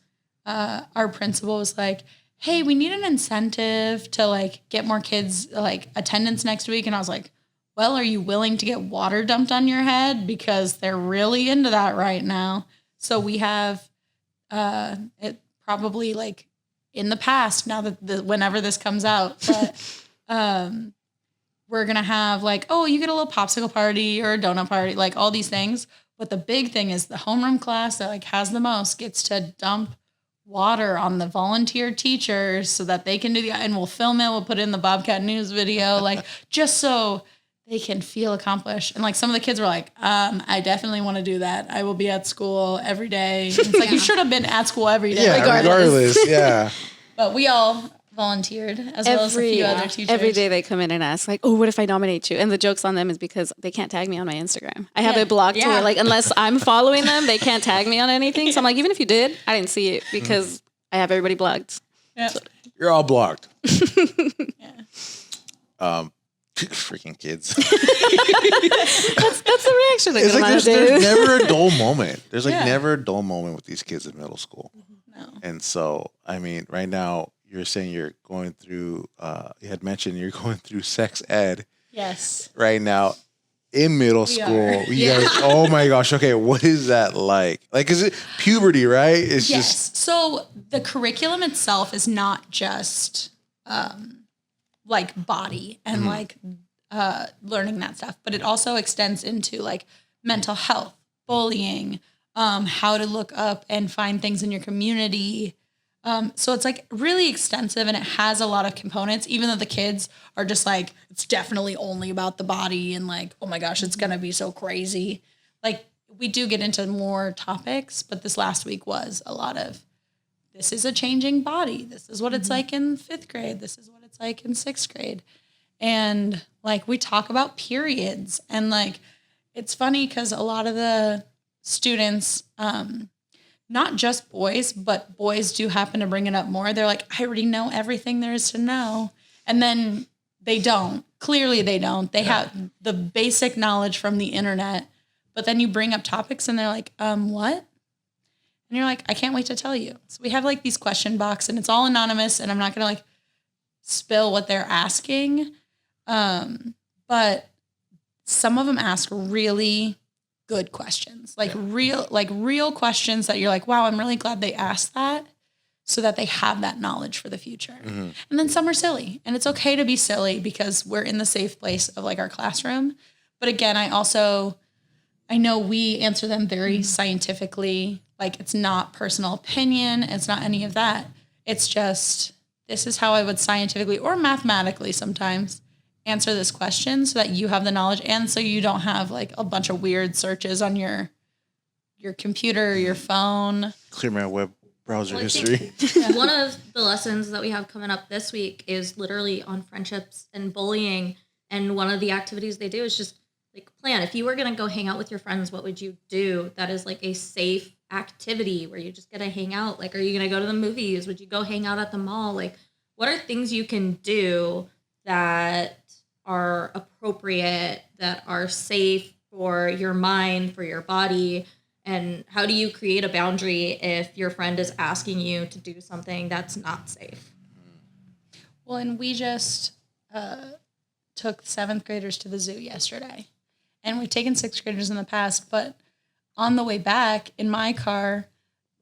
our principal was like, "Hey, we need an incentive to like get more kids like attendance next week," and I was like, "Well, are you willing to get water dumped on your head because they're really into that right now?" So we have it probably like in the past now that whenever this comes out, but. We're gonna have like, oh, you get a little popsicle party or a donut party, like all these things. But the big thing is the homeroom class that like has the most gets to dump water on the volunteer teachers so that they can do and we'll film it, we'll put it in the Bobcat News video, like just so they can feel accomplished. And like some of the kids were like, I definitely want to do that. I will be at school every day. And it's like you should have been at school every day, Yeah, regardless. Yeah. But we all volunteered as well as a few other teachers. Every day they come in and ask like, oh, what if I nominate you? And the joke's on them is because they can't tag me on my Instagram. I have it blocked to where like, unless I'm following them, they can't tag me on anything. So I'm like, even if you did, I didn't see it because I have everybody blocked. Yeah. You're all blocked. Yeah. Freaking kids. That's the reaction they It's get like on there's never a dull moment. There's like Yeah. never a dull moment with these kids in middle school. No. And so, I mean, right now you're saying you're going through, you had mentioned you're going through sex ed Yes. right now in middle We school. are. You guys, oh my gosh. Okay. What is that like? Like, is it puberty, right? It's Yes. just, So the curriculum itself is not just like body and like learning that stuff, but it also extends into like mental health, bullying, how to look up and find things in your community. So it's like really extensive and it has a lot of components, even though the kids are just like, it's definitely only about the body and like, oh my gosh, it's going to be so crazy. Like we do get into more topics, but this last week was a lot of, this is a changing body. This is what it's like in 5th grade. This is what it's like in 6th grade. And like, we talk about periods and like, it's funny because a lot of the students, not just boys, but boys do happen to bring it up more. They're like, I already know everything there is to know. And then they don't. Clearly they don't. They have the basic knowledge from the internet. But then you bring up topics and they're like, what? And you're like, I can't wait to tell you. So we have like these question box and it's all anonymous and I'm not going to like spill what they're asking. But some of them ask really good questions, like real questions that you're like, wow, I'm really glad they asked that so that they have that knowledge for the future. mm-hmm. And then some are silly and it's okay to be silly because we're in the safe place of like our classroom. But again, I know we answer them very scientifically. Like, it's not personal opinion. It's not any of that. It's just, this is how I would scientifically or mathematically sometimes answer this question so that you have the knowledge and so you don't have like a bunch of weird searches on your computer, your phone. Clear my web browser Well, I history. think one of the lessons that we have coming up this week is literally on friendships and bullying. And one of the activities they do is just like plan. If you were going to go hang out with your friends, what would you do? That is like a safe activity where you just get to hang out. Like, are you going to go to the movies? Would you go hang out at the mall? Like, what are things you can do that are appropriate, that are safe for your mind, for your body? And how do you create a boundary if your friend is asking you to do something that's not safe? Well, and we just took 7th graders to the zoo yesterday. And we've taken 6th graders in the past, but on the way back in my car,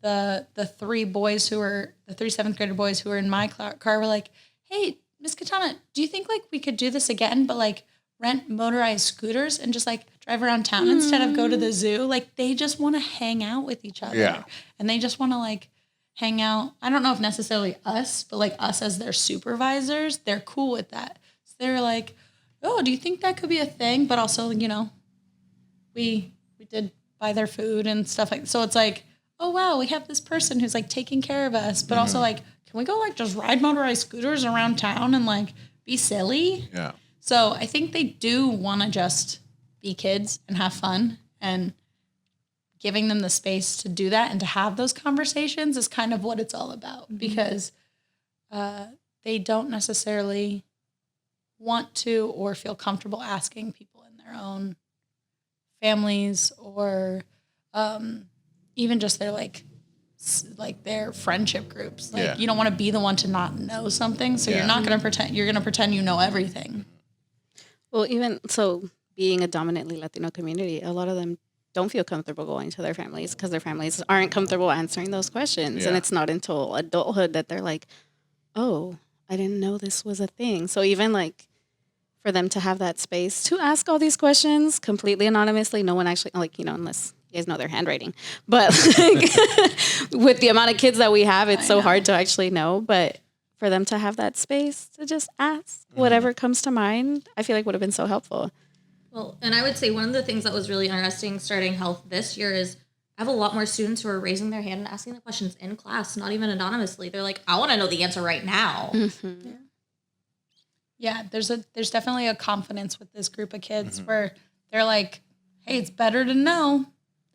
the 3 7th grader boys who were in my car were like, hey, Miss Katana, do you think like we could do this again, but like rent motorized scooters and just like drive around town instead of go to the zoo? Like, they just want to hang out with each other. Yeah. And they just want to like hang out. I don't know if necessarily us, but like us as their supervisors, they're cool with that. So they're like, oh, do you think that could be a thing? But also, you know, we did buy their food and stuff like that. So it's like, oh wow, we have this person who's like taking care of us, but also like, can we go like just ride motorized scooters around town and like be silly? Yeah. So I think they do want to just be kids and have fun, and giving them the space to do that and to have those conversations is kind of what it's all about, because they don't necessarily want to or feel comfortable asking people in their own families or even just their like their friendship groups. Like, you don't want to be the one to not know something, so you're not going to pretend. You're going to pretend you know everything. Well, even so, being a dominantly Latino community, a lot of them don't feel comfortable going to their families because their families aren't comfortable answering those questions. Yeah. And it's not until adulthood that they're like, oh, I didn't know this was a thing. So even like for them to have that space to ask all these questions completely anonymously, no one actually, like, you know, unless you guys know their handwriting. But like, with the amount of kids that we have, it's so hard to actually know. But for them to have that space to just ask whatever comes to mind, I feel like would have been so helpful. Well, and I would say one of the things that was really interesting starting health this year is I have a lot more students who are raising their hand and asking the questions in class, not even anonymously. They're like, I want to know the answer right now. Mm-hmm. Yeah, there's definitely a confidence with this group of kids where they're like, hey, it's better to know.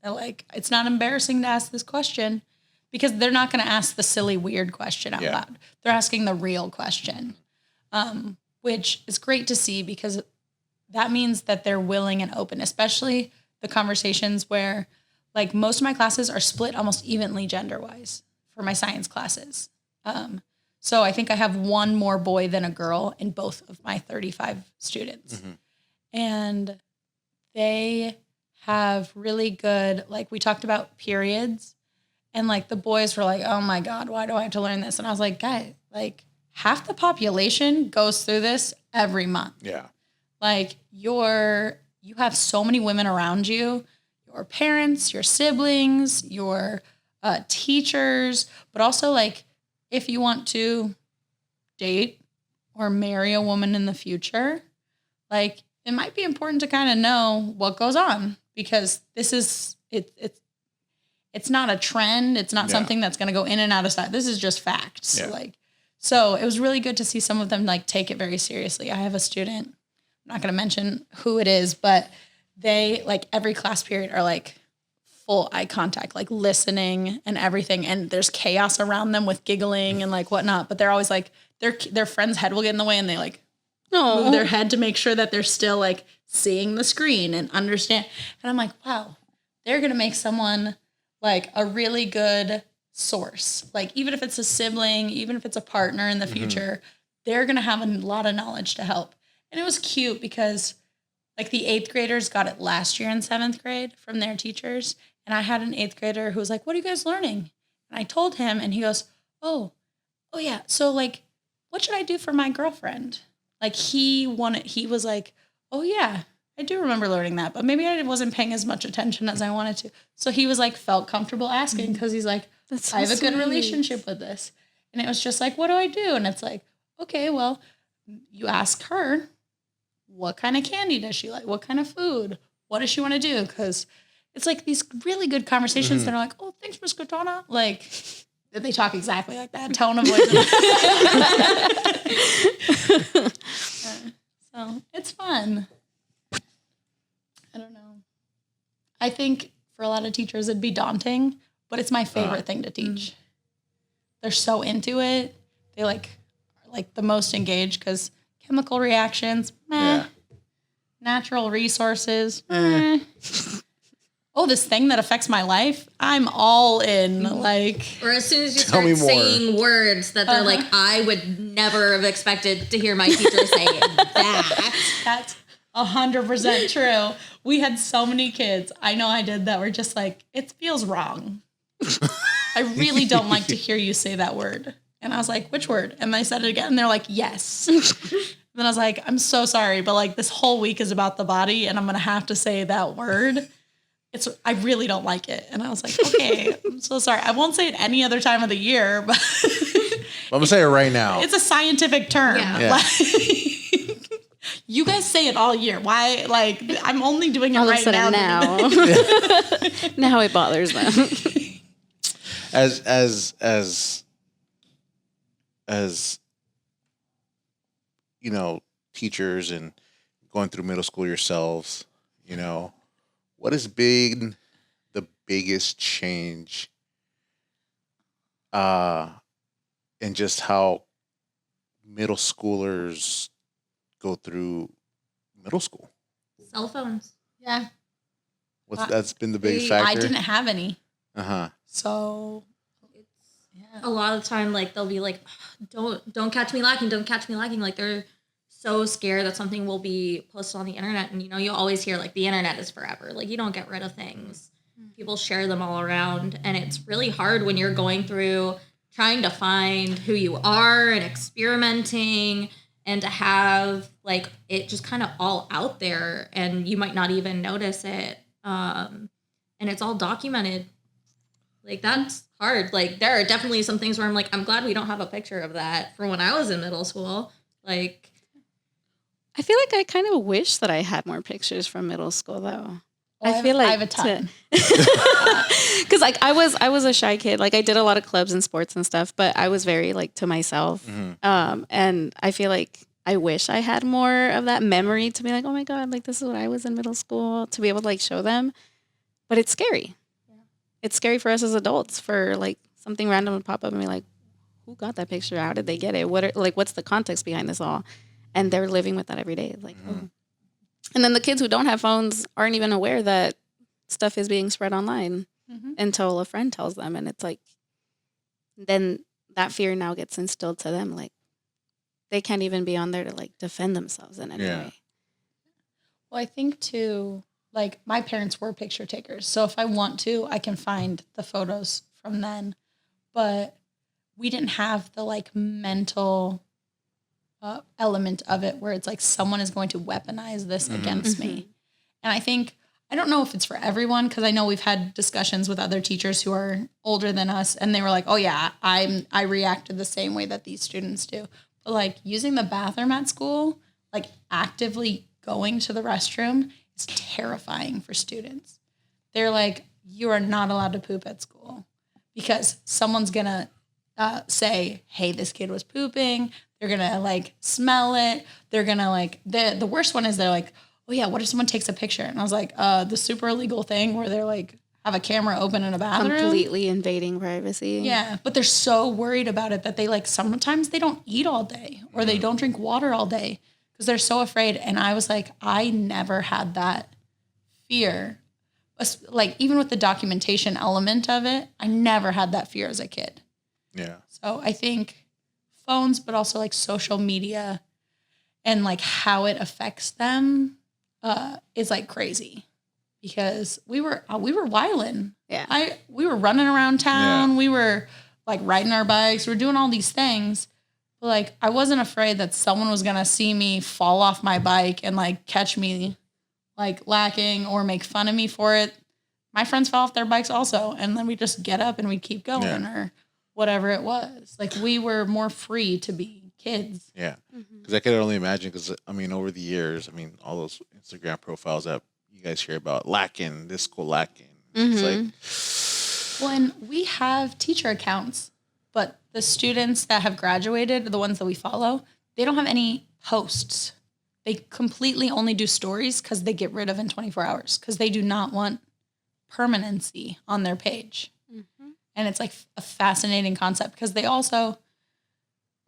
They're like, it's not embarrassing to ask this question, because they're not going to ask the silly, weird question out loud. They're asking the real question, which is great to see, because that means that they're willing and open, especially the conversations where, like, most of my classes are split almost evenly gender-wise for my science classes. So I think I have one more boy than a girl in both of my 35 students. And they have really good, like, we talked about periods, and like the boys were like, oh my God, why do I have to learn this? And I was like, guys, like, half the population goes through this every month. Yeah. Like, you have so many women around you, your parents, your siblings, your teachers, but also like, if you want to date or marry a woman in the future, like, it might be important to kind of know what goes on, because this is, it's not a trend. It's not something that's going to go in and out of style. This is just facts. Yeah. Like, so it was really good to see some of them like take it very seriously. I have a student, I'm not going to mention who it is, but they, like, every class period are like full eye contact, like listening and everything. And there's chaos around them with giggling and like whatnot, but they're always like, their friend's head will get in the way, and they like move their head to make sure that they're still like seeing the screen and understand. And I'm like, wow, they're going to make someone like a really good source. Like, even if it's a sibling, even if it's a partner in the future, they're going to have a lot of knowledge to help. And it was cute because like the 8th graders got it last year in 7th grade from their teachers. And I had an 8th grader who was like, what are you guys learning? And I told him, and he goes, oh yeah. So like, what should I do for my girlfriend? Like, he was like, oh yeah, I do remember learning that, but maybe I wasn't paying as much attention as I wanted to. So he was like, felt comfortable asking because he's like, That's so I have a good sweet. relationship with this. And it was just like, what do I do? And it's like, okay, well, you ask her, what kind of candy does she like? What kind of food? What does she want to do? Because it's like these really good conversations that are like, oh, thanks, Miss Katana. Like, they talk exactly like that, tone of voice. So it's fun. I don't know. I think for a lot of teachers it'd be daunting, but it's my favorite thing to teach. They're so into it. They are like the most engaged because chemical reactions, meh. Yeah. Natural resources, meh. Oh, this thing that affects my life, I'm all in. Like, Or as soon as you Tell me start more. saying words that they're like, I would never have expected to hear my teacher say that. that's 100% true. We had so many kids. I know I did that were just like, it feels wrong. I really don't like to hear you say that word. And I was like, which word? And I said it again. And they're like, yes. Then I was like, I'm so sorry, but like this whole week is about the body and I'm going to have to say that word. I really don't like it. And I was like, okay, I'm so sorry. I won't say it any other time of the year, but I'm gonna say it right now. it's a scientific term. Yeah. Like, you guys say it all year. Why? Like, I'm only doing it All of a right now. sudden now. Now it bothers them. As you know, teachers and going through middle school yourselves, you know, what has been the biggest change in just how middle schoolers go through middle school? Cell phones. Yeah. That's been the biggest factor? I didn't have any. Uh-huh. So, A lot of the time, like they'll be like, don't catch me lacking, don't catch me lacking. Like they're so scared that something will be posted on the internet. And, you know, you always hear like the internet is forever. Like you don't get rid of things. People share them all around. And it's really hard when you're going through trying to find who you are and experimenting and to have like it just kind of all out there and you might not even notice it. And it's all documented. Like that's hard. Like there are definitely some things where I'm like, I'm glad we don't have a picture of that from when I was in middle school. Like, I feel like I kind of wish that I had more pictures from middle school, though. I feel like I have a ton. Because like I was a shy kid. Like I did a lot of clubs and sports and stuff, but I was very like to myself. And I feel like I wish I had more of that memory to be like, oh my God, like this is what I was in middle school, to be able to like show them. But it's scary. It's scary for us as adults for like something random to pop up and be like, who got that picture? How did they get it? What's the context behind this all? And they're living with that every day. Like, oh. And then the kids who don't have phones aren't even aware that stuff is being spread online until a friend tells them. And it's like, then that fear now gets instilled to them. Like they can't even be on there to like defend themselves in any way. Well, I think too, like my parents were picture takers. So if I want to, I can find the photos from then. But we didn't have the like mental element of it where it's like someone is going to weaponize this against me. And I think, I don't know if it's for everyone, because I know we've had discussions with other teachers who are older than us and they were like, oh yeah, I reacted the same way that these students do. But like using the bathroom at school, like actively going to the restroom is terrifying for students. They're like, you are not allowed to poop at school because someone's gonna say, hey, this kid was pooping. They're gonna like smell it. They're gonna like, the worst one is they're like, oh yeah, what if someone takes a picture? And I was like, the super illegal thing where they're like, have a camera open in a bathroom. Completely invading privacy. Yeah, but they're so worried about it that they like, sometimes they don't eat all day or they don't drink water all day because they're so afraid. And I was like, I never had that fear. Like even with the documentation element of it, I never had that fear as a kid. Yeah. So I think phones, but also like social media and like how it affects them is like crazy because we were wilding. Yeah. We were running around town. Yeah. We were like riding our bikes. We were doing all these things. But like, I wasn't afraid that someone was going to see me fall off my bike and like catch me like lacking or make fun of me for it, my friends fell off their bikes also. And then we just get up and we keep going or whatever it was. Like we were more free to be kids. Yeah. Because I could only imagine, because I mean, over the years, I mean, all those Instagram profiles that you guys hear about, lacking, this school lacking. It's like, Well, and we have teacher accounts, but the students that have graduated, the ones that we follow, they don't have any posts. They completely only do stories because they get rid of in 24 hours because they do not want permanency on their page. And it's like a fascinating concept because they also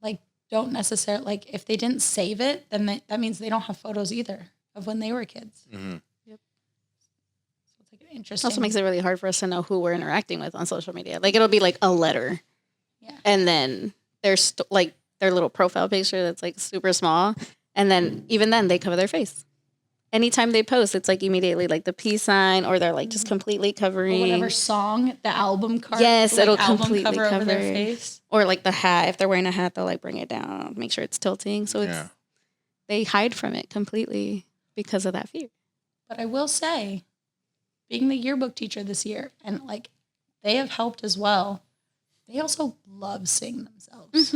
like don't necessarily, like if they didn't save it, then that means they don't have photos either of when they were kids. Yep. So it's like an interesting. Also makes it really hard for us to know who we're interacting with on social media. Like it'll be like a letter. Yeah. And then there's like their little profile picture that's like super small. And then even then they cover their face. Anytime they post, it's like immediately like the peace sign, or they're like just completely covering or whatever song, the album cover. Yes, like it'll album completely cover over their cover. face. Or like the hat. If they're wearing a hat, they'll like bring it down, make sure it's tilting. So it's they hide from it completely because of that fear. But I will say, being the yearbook teacher this year, and like they have helped as well. They also love seeing themselves.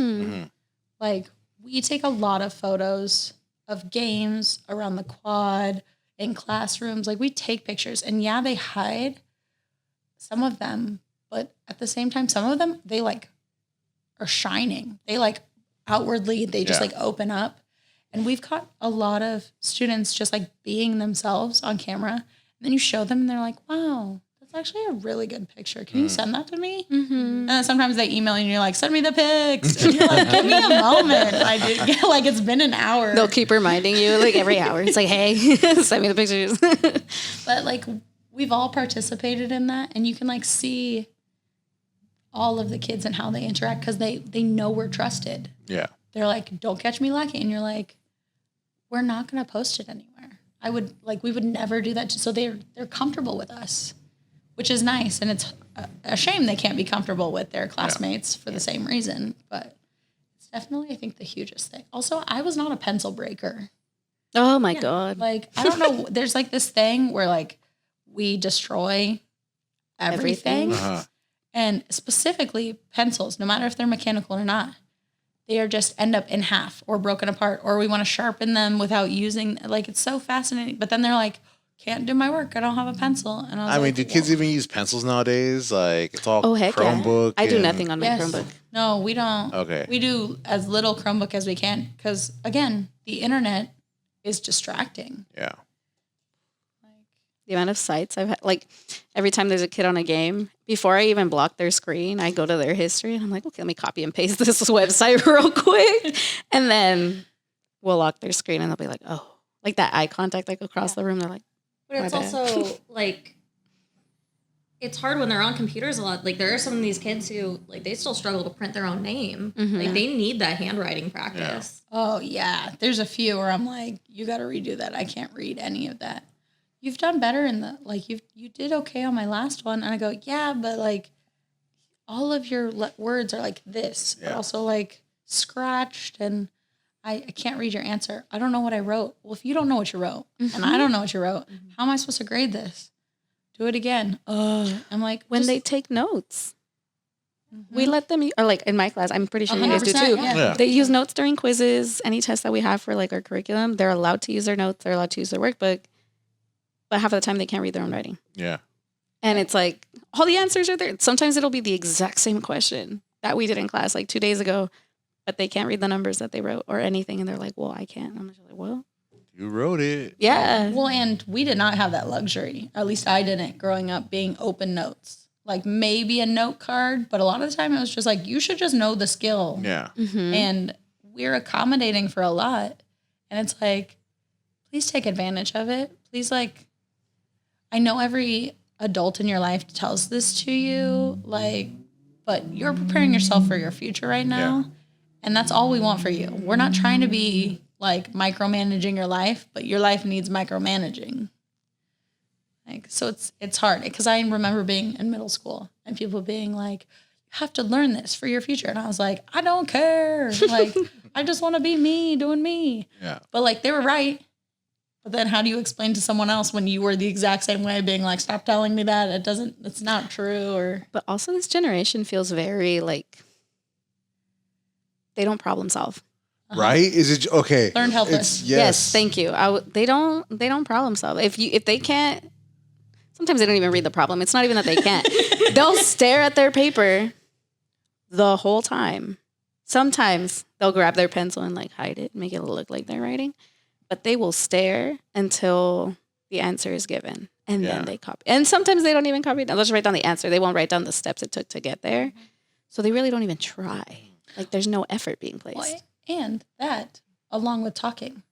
Like we take a lot of photos of games around the quad, in classrooms. Like we take pictures, and yeah, they hide some of them, but at the same time, some of them, they like are shining. They like outwardly, they just like open up. And we've caught a lot of students just like being themselves on camera. And then you show them and they're like, wow, that's actually a really good picture. Can you send that to me? And then sometimes they email you and you're like, send me the pics. And you're like, give me a moment. I do. Like it's been an hour. They'll keep reminding you like every hour. It's like, hey, send me the pictures. But like we've all participated in that, and you can like see all of the kids and how they interact because they know we're trusted. yeah. They're like, don't catch me lacking. And you're like, we're not going to post it anywhere. We would never do that. So they're comfortable with us, which is nice. And it's a shame they can't be comfortable with their classmates for the same reason. But it's definitely, I think, the hugest thing. Also, I was not a pencil breaker. Oh my God. Like, I don't know. There's like this thing where like we destroy everything. And specifically pencils, no matter if they're mechanical or not, they are just end up in half or broken apart, or we want to sharpen them without using, like, it's so fascinating. But then they're like, can't do my work. I don't have a pencil. And I mean, do kids even use pencils nowadays? Like it's all Chromebook. I do nothing on my Yes. Chromebook. No, we don't. Okay. We do as little Chromebook as we can because, again, the internet is distracting. Yeah. The amount of sites I've had, like every time there's a kid on a game, before I even block their screen, I go to their history and I'm like, okay, let me copy and paste this website real quick. And then we'll lock their screen and they'll be like, oh, like that eye contact, like across the room. They're like, But it's My bad. also like it's hard when they're on computers a lot. Like there are some of these kids who like they still struggle to print their own name. Like they need that handwriting practice. Oh, yeah. There's a few where I'm like, you got to redo that. I can't read any of that. You've done better in the, like, you did okay on my last one. And I go, yeah, but like all of your words are like this, but also like scratched, and I can't read your answer. I don't know what I wrote. Well, if you don't know what you wrote and I don't know what you wrote, how am I supposed to grade this? Do it again. I'm like, when they take notes, we let them, or like in my class, I'm pretty sure you guys do 100%, too. Yeah. They use notes during quizzes, any tests that we have for like our curriculum. They're allowed to use their notes. They're allowed to use their workbook. But half of the time they can't read their own writing. Yeah. And it's like, all the answers are there. Sometimes it'll be the exact same question that we did in class like 2 days ago, but they can't read the numbers that they wrote or anything. And they're like, well, I can't. I'm just like, well. You wrote it. Yeah. Well, and we did not have that luxury. At least I didn't growing up, being open notes. Like maybe a note card, but a lot of the time it was just like, you should just know the skill. Yeah. And we're accommodating for a lot. And it's like, please take advantage of it. Please, like, I know every adult in your life tells this to you, like, but you're preparing yourself for your future right now. Yeah. And that's all we want for you. We're not trying to be like micromanaging your life, but your life needs micromanaging. Like, so it's hard because I remember being in middle school and people being like, you have to learn this for your future. And I was like, I don't care. Like, I just want to be me doing me. Yeah. But like, they were right. But then how do you explain to someone else when you were the exact same way, being like, stop telling me that it's not true? Or But also this generation feels very like they don't problem solve. Right? Is it okay? Learned helpless. Yes, thank you. They don't problem solve. If they can't, sometimes they don't even read the problem. It's not even that they can't. They'll stare at their paper the whole time. Sometimes they'll grab their pencil and like hide it, make it look like they're writing. But they will stare until the answer is given, and then they copy. And sometimes they don't even copy. They'll just write down the answer. They won't write down the steps it took to get there. So they really don't even try. Like there's no effort being placed. Well, and that, along with talking.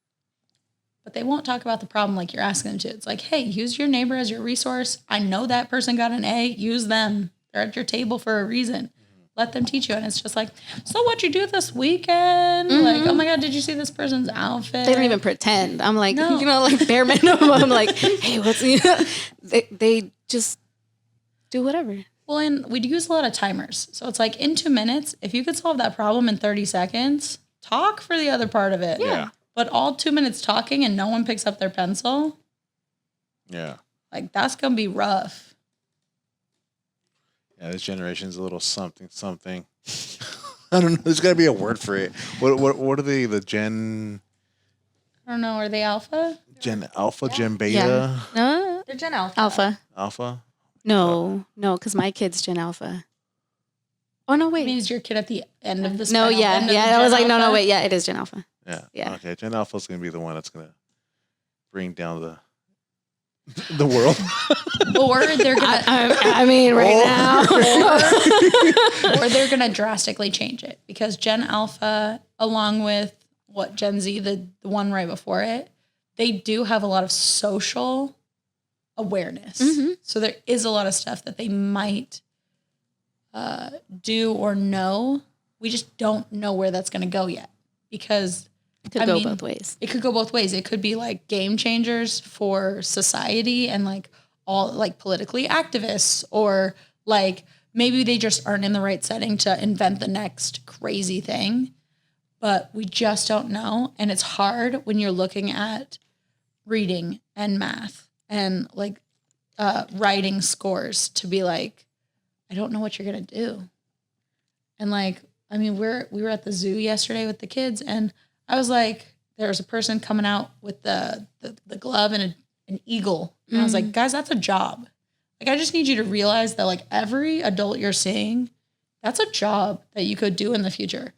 But they won't talk about the problem like you're asking them to. It's like, hey, use your neighbor as your resource. I know that person got an A. Use them. They're at your table for a reason. Let them teach you. And it's just like, so what'd you do this weekend? Like, oh my God, did you see this person's outfit? They don't even pretend. I'm like, No. like bare minimum. I'm like, hey, what's they just do whatever. Well, and we'd use a lot of timers. So it's like in 2 minutes, if you could solve that problem in 30 seconds, talk for the other part of it. Yeah. But all 2 minutes talking and no one picks up their pencil, Yeah. like that's going to be rough. Yeah, this generation's a little something. I don't know. There's got to be a word for it. What are they? The Gen I don't know. Are they alpha? Alpha, Gen Beta, No, They're Gen Alpha. Alpha. Alpha. No, because my kid's Gen Alpha. Oh no, It wait. means your kid at the end of the No, spectrum. yeah. End of the I was like, Gen no, Alpha. wait, yeah, it is Gen Alpha. Yeah. Yeah. Okay. Gen Alpha's gonna be the one that's gonna bring down the world. Or they're gonna, I mean, right now. or they're gonna drastically change it because Gen Alpha, along with what Gen Z, the one right before it, they do have a lot of social awareness. So there is a lot of stuff that they might do or know. We just don't know where that's going to go yet because It could go both ways. It could go both ways. It could be like game changers for society and like all like politically activists, or like maybe they just aren't in the right setting to invent the next crazy thing. But we just don't know. And it's hard when you're looking at reading and math and like writing scores to be like, I don't know what you're going to do. And like, I mean, we were at the zoo yesterday with the kids, and I was like, there was a person coming out with the glove and an eagle. And I was like, guys, that's a job. Like, I just need you to realize that like every adult you're seeing, that's a job that you could do in the future.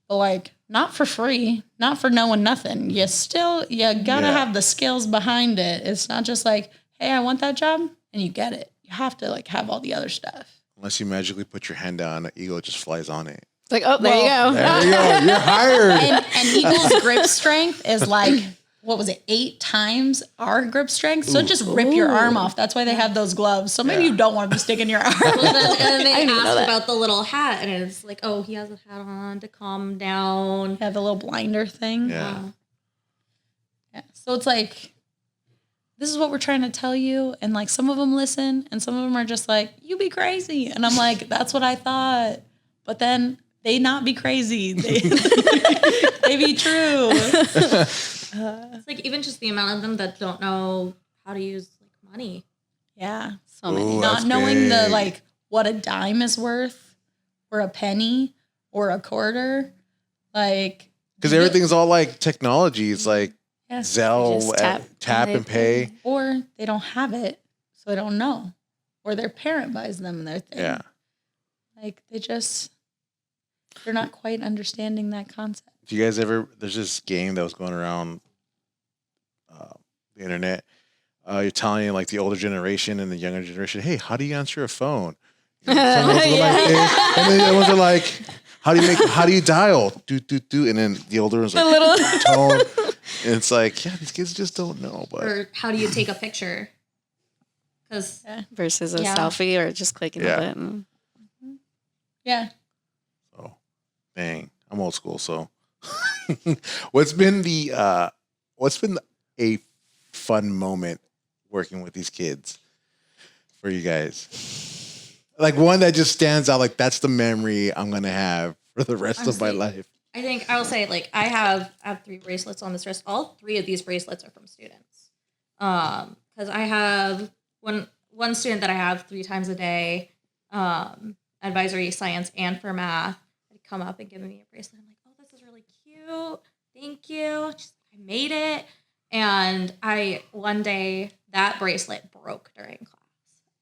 But like, not for free, not for knowing nothing. You gotta have the skills behind it. It's not just like, hey, I want that job, and you get it. You have to like have all the other stuff. Unless you magically put your hand down, an eagle just flies on it. It's like, oh, there you go. There you go. You're hired. And eagle's grip strength is like, what was it, 8 times our grip strength? So just rip your arm off. That's why they have those gloves. So maybe you don't want to be sticking your arm. Well, then they didn't even know asked that. about the little hat, and it's like, oh, he has a hat on to calm down. Yeah, the little blinder thing. Yeah. Yeah. So it's like, this is what we're trying to tell you. And like some of them listen and some of them are just like, you be crazy. And I'm like, that's what I thought. But then they not be crazy. They be true. It's like even just the amount of them that don't know how to use like money. Yeah. So many. Ooh, Not that's knowing the big. like what a dime is worth or a penny or a quarter. Like, Because everything's all like technology. It's like yes. Zelle, just tap and pay. Or they don't have it, so they don't know. Or their parent buys them their thing. Yeah. Like they're not quite understanding that concept. Do you guys ever? There's this game that was going around the internet. You're telling like the older generation and the younger generation, "Hey, how do you answer a phone?" You know, some of us were like, "Eh," and then the other ones are like, "How do you dial? Do." And then the older ones like tone. And it's like, yeah, these kids just don't know. But Or how do you take a picture? Because Versus a Yeah. selfie or just clicking Yeah. the button. Yeah. so, dang, I'm old school. So, what's been a fun moment working with these kids for you guys? Like one that just stands out. Like that's the memory I'm gonna have for the rest of my Honestly, life. I think I will say, like, I have 3 bracelets on this wrist. All 3 of these bracelets are from students. Because I have one student that I have 3 times a day, advisory, science, and for math. They'd come up and give me a bracelet. I'm like, oh, this is really cute. Thank you. I made it. And one day that bracelet broke during class.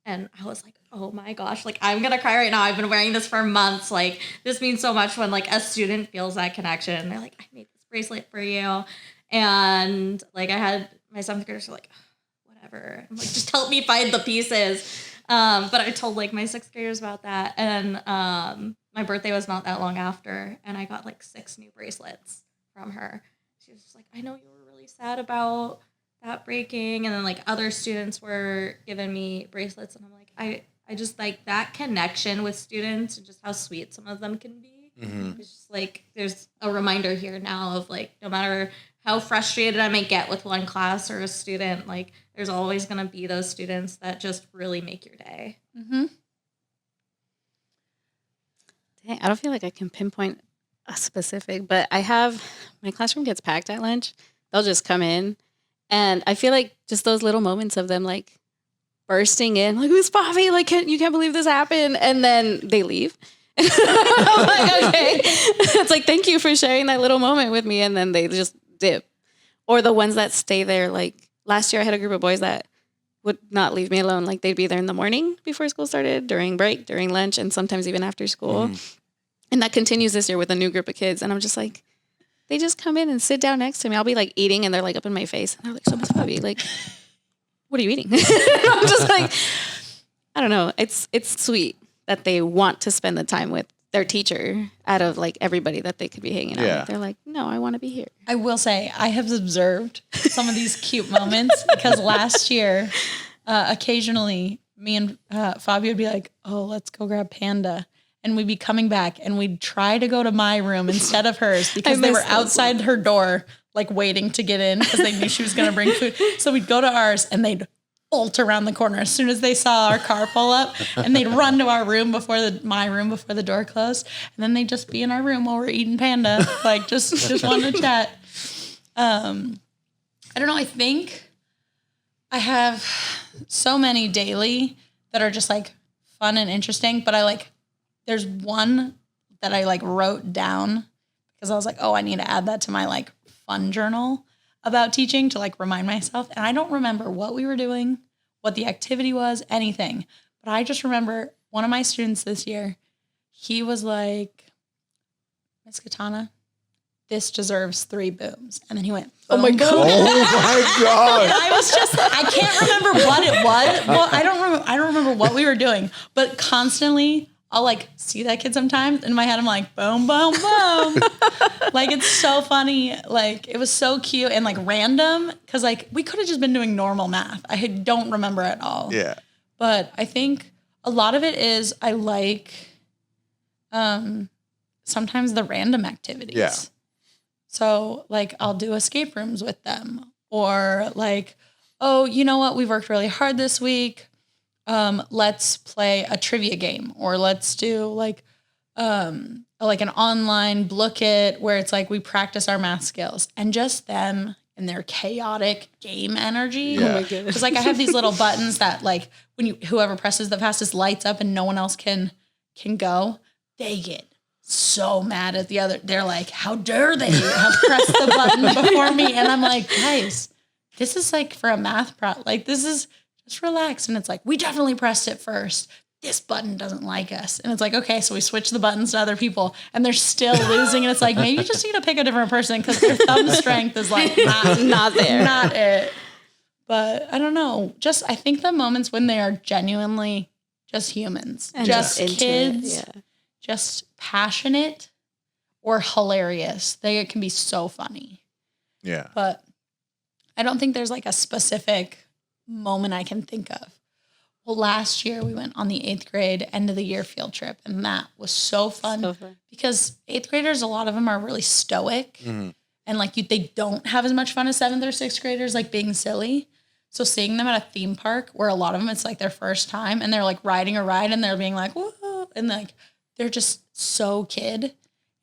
And I was like, oh my gosh, like I'm gonna cry right now. I've been wearing this for months. Like this means so much when like a student feels that connection. They're like, I made this bracelet for you. And like I had my 7th graders were like, whatever. I'm like, just help me find the pieces. But I told like my 6th graders about that. And my birthday was not that long after. And I got like 6 new bracelets from her. She was just like, I know you were really sad about that breaking. And then like other students were giving me bracelets. And I'm like, I just like that connection with students and just how sweet some of them can be. Mm-hmm. It's just like, there's a reminder here now of like, no matter how frustrated I may get with one class or a student, like there's always going to be those students that just really make your day. Mm-hmm. Dang, I don't feel like I can pinpoint a specific, but I have, my classroom gets packed at lunch. They'll just come in. And I feel like just those little moments of them like bursting in, like, who's Bobby? Like, you can't believe this happened. And then they leave. I'm like, okay. It's like, thank you for sharing that little moment with me. And then they just dip. Or the ones that stay there. Like last year I had a group of boys that would not leave me alone. Like they'd be there in the morning before school started, during break, during lunch, and sometimes even after school. Mm. And that continues this year with a new group of kids. And I'm just like, they just come in and sit down next to me. I'll be like eating and they're like up in my face. And they're like, so Miss Bobby, like, what are you eating? I'm just like, I don't know. It's sweet that they want to spend the time with their teacher out of like everybody that they could be hanging out with. They're like, no, I want to be here. I will say I have observed some of these cute moments because last year, occasionally me and Fabio would be like, oh, let's go grab Panda. And we'd be coming back and we'd try to go to my room instead of hers because they were outside her door, like waiting to get in because they knew she was going to bring food. So we'd go to ours and they'd bolt around the corner as soon as they saw our car pull up, and they'd run to our room my room before the door closed. And then they'd just be in our room while we're eating Panda, like just wanting to chat. I don't know. I think I have so many daily that are just like fun and interesting, but there's one that I like wrote down because I was like, oh, I need to add that to my like fun journal about teaching to like remind myself. And I don't remember what we were doing, what the activity was, anything. But I just remember one of my students this year, he was like, Miss Katana, this deserves 3 booms. And then he went, boom, oh my God. Boom. Oh my God. And I can't remember what it was. Well, I don't remember what we were doing, but constantly I'll like see that kid sometimes in my head. I'm like, boom, boom, boom. Like, it's so funny. Like, it was so cute and like random. Cause like we could have just been doing normal math. I don't remember at all. Yeah. But I think a lot of it is I like, sometimes the random activities. Yeah. So like I'll do escape rooms with them, or like, oh, you know what? We've worked really hard this week. Let's play a trivia game, or let's do like an online book it where it's like we practice our math skills, and just them and their chaotic game energy. Yeah. Oh my goodness. Because like I have these little buttons that like when whoever presses the fastest lights up and no one else can go, they get so mad at the other. They're like, how dare they have pressed the button before me? And I'm like, guys, this is like for a math problem. Like this is just relax. And it's like, we definitely pressed it first. This button doesn't like us. And it's like, okay, so we switch the buttons to other people and they're still losing. And it's like, maybe you just need to pick a different person because their thumb strength is like not there. Not it. But I don't know. Just, I think the moments when they are genuinely just humans, and just kids, yeah. just passionate or hilarious. They can be so funny. Yeah. But I don't think there's like a specific moment I can think of. Well, last year we went on the 8th grade end of the year field trip, and that was so fun, because 8th graders, a lot of them are really stoic, and like they don't have as much fun as 7th or 6th graders, like being silly. So seeing them at a theme park where a lot of them, it's like their first time and they're like riding a ride and they're being like, whoa, and like they're just so kid.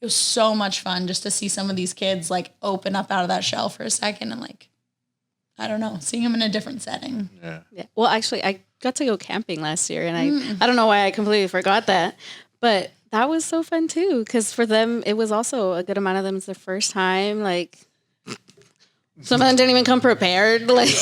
it was so much fun just to see some of these kids like open up out of that shell for a second and like, I don't know, seeing them in a different setting. Yeah. Yeah. Well, actually, I got to go camping last year, and I don't know why I completely forgot that, but that was so fun too. Because for them, it was also a good amount of them. It's their first time. Like some of them didn't even come prepared. Like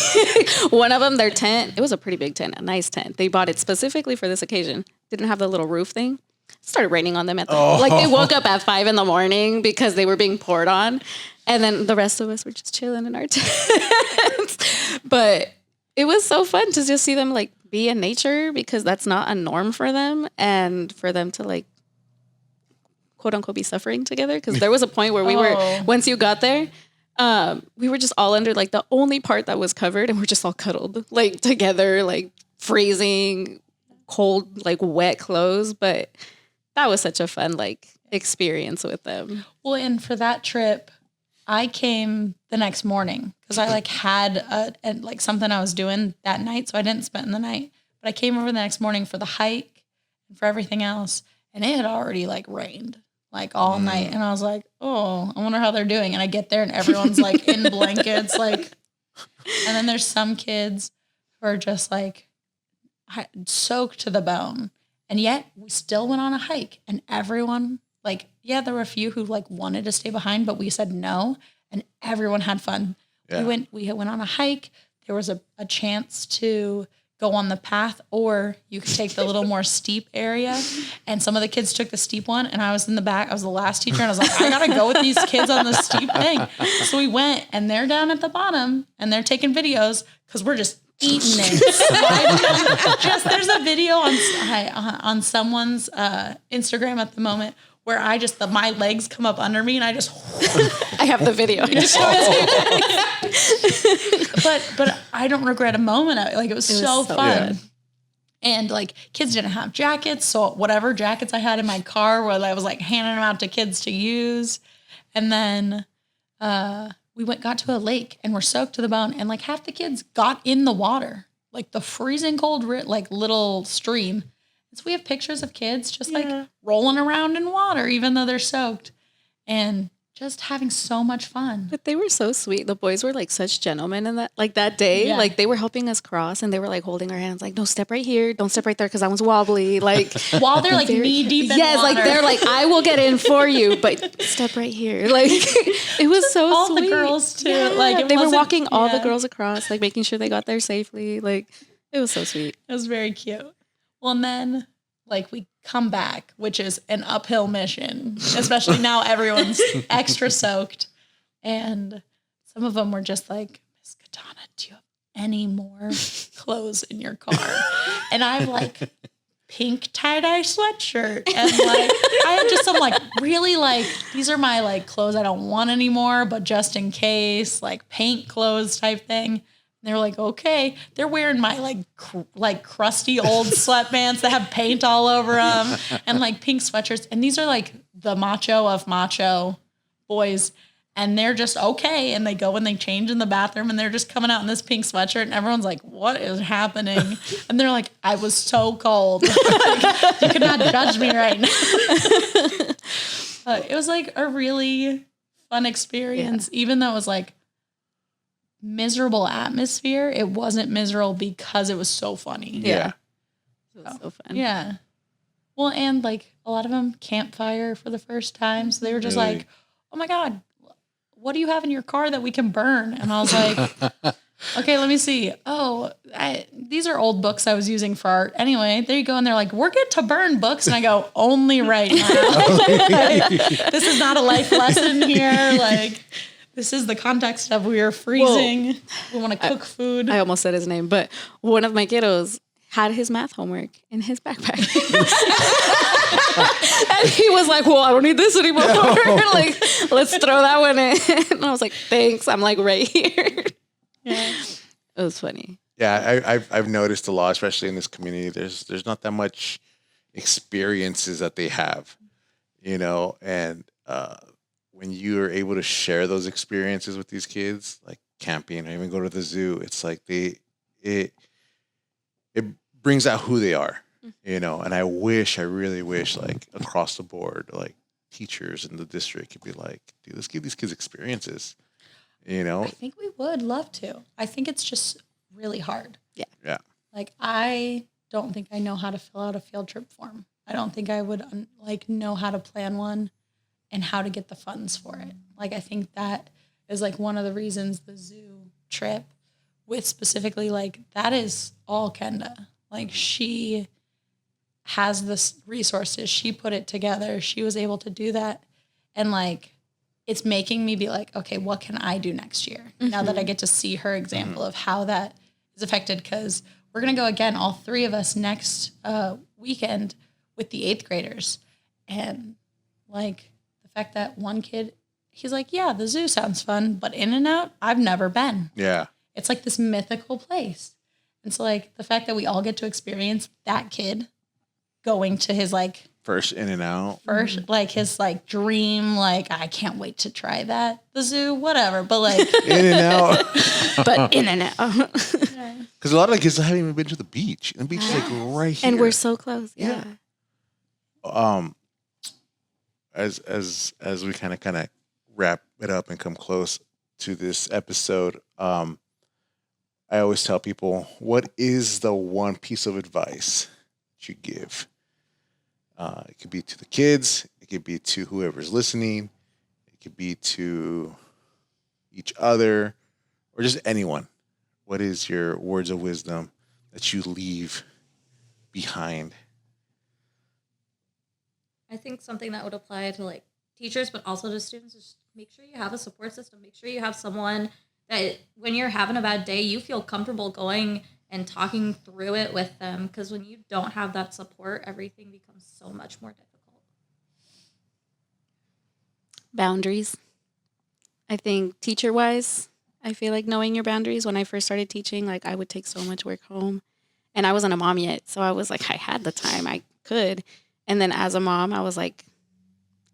one of them, their tent. It was a pretty big tent, a nice tent. They bought it specifically for this occasion. Didn't have the little roof thing. It started raining on them at the like they woke up at 5 a.m. because they were being poured on, and then the rest of us were just chilling in our tents. But it was so fun to just see them like be in nature because that's not a norm for them, and for them to like quote unquote be suffering together. Because there was a point where we were, once you got there, we were just all under like the only part that was covered, and we're just all cuddled like together, like freezing cold, like wet clothes. But that was such a fun like experience with them. Well, and for that trip, I came the next morning because I like had like something I was doing that night, so I didn't spend the night. But I came over the next morning for the hike and for everything else, and it had already like rained like all night, and I was like, oh, I wonder how they're doing. And I get there and everyone's like in blankets, like, and then there's some kids who are just like soaked to the bone, and yet we still went on a hike, and everyone. Like, yeah, there were a few who like wanted to stay behind, but we said no, and everyone had fun. Yeah. We went on a hike. There was a chance to go on the path, or you could take the little more steep area. And some of the kids took the steep one, and I was in the back. I was the last teacher, and I was like, I gotta go with these kids on the steep thing. So we went, and they're down at the bottom, and they're taking videos because we're just eating it. There's a video on someone's Instagram at the moment where I just, my legs come up under me and I just, I have the video. but I don't regret a moment of it. Like, it was so fun. Yeah. And like, kids didn't have jackets. So whatever jackets I had in my car, where I was like handing them out to kids to use. And then, we got to a lake and were soaked to the bone, and like half the kids got in the water, like the freezing cold, like little stream. So we have pictures of kids just like rolling around in water, even though they're soaked, and just having so much fun. But they were so sweet. The boys were like such gentlemen in that day. Yeah. Like they were helping us cross, and they were like holding our hands, like, no, step right here. Don't step right there because that one's wobbly. Like while they're like knee deep in water. Like they're like, I will get in for you, but step right here. Like it was so all sweet. The girls too. Yeah. Like they were walking all the girls across, like making sure they got there safely. Like it was so sweet. It was very cute. Well, and then like we come back, which is an uphill mission, especially now everyone's extra soaked. And some of them were just like, Miss Katana, do you have any more clothes in your car? And I have like pink tie-dye sweatshirt. And like, I have just some like really like, these are my like clothes I don't want anymore, but just in case, like paint clothes type thing. And they were like, okay. They're wearing my like crusty old sweatpants that have paint all over them, and like pink sweatshirts. And these are like the macho of macho boys. And they're just okay. And they go and they change in the bathroom, and they're just coming out in this pink sweatshirt, and everyone's like, what is happening? And they're like, I was so cold. Like, you cannot judge me right now. It was like a really fun experience, even though it was like miserable atmosphere. It wasn't miserable because it was so funny. Yeah. It was so fun. Yeah. Well, and like a lot of them campfire for the first time. So they were just like, oh my God, what do you have in your car that we can burn? And I was like, okay, let me see. Oh, these are old books I was using for art. Anyway, there you go. And they're like, we're good to burn books. And I go, only right now. This is not a life lesson here. Like, this is the context of we are freezing. We want to cook food. I almost said his name, but one of my kiddos had his math homework in his backpack. And he was like, well, I don't need this anymore. Like, let's throw that one in. And I was like, thanks. I'm like right here. Yeah. It was funny. Yeah, I've noticed a lot, especially in this community. There's not that much experiences that they have, you know, and when you are able to share those experiences with these kids, like camping or even go to the zoo, it's like it brings out who they are, you know. And I really wish, like across the board, like teachers in the district could be like, dude, let's give these kids experiences. You I know? think we would love to. I think it's just really hard. Yeah. Like, I don't think I know how to fill out a field trip form. I don't think I would know how to plan one and how to get the funds for it. Like, I think that is like one of the reasons the zoo trip with specifically like that is all Kenda. Like, she has the resources. She put it together. She was able to do that. And like, it's making me be like, okay, what can I do next year? Now that I get to see her example of how that is affected. Because we're going to go again, all three of us next weekend with the 8th graders. And like the fact that one kid, he's like, yeah, the zoo sounds fun, but In-N-Out, I've never been. Yeah. It's like this mythical place. And so like the fact that we all get to experience that kid going to his like First In-N-Out. like his like dream, like I can't wait to try that. The zoo, whatever. But like In-N-Out. But In-N-Out. Because a lot of the kids haven't even been to the beach. And the beach is like right here. And we're so close. Yeah. As we kind of wrap it up and come close to this episode, I always tell people, what is the one piece of advice that you give? It could be to the kids, it could be to whoever's listening, it could be to each other, or just anyone. What is your words of wisdom that you leave behind? I think something that would apply to like teachers, but also to students is make sure you have a support system. Make sure you have someone that when you're having a bad day, you feel comfortable going and talking through it with them. Because when you don't have that support, everything becomes so much more difficult. Boundaries. I think teacher-wise, I feel like knowing your boundaries. When I first started teaching, like I would take so much work home. And I wasn't a mom yet. So I was like, I had the time. I could. And then as a mom, I was like,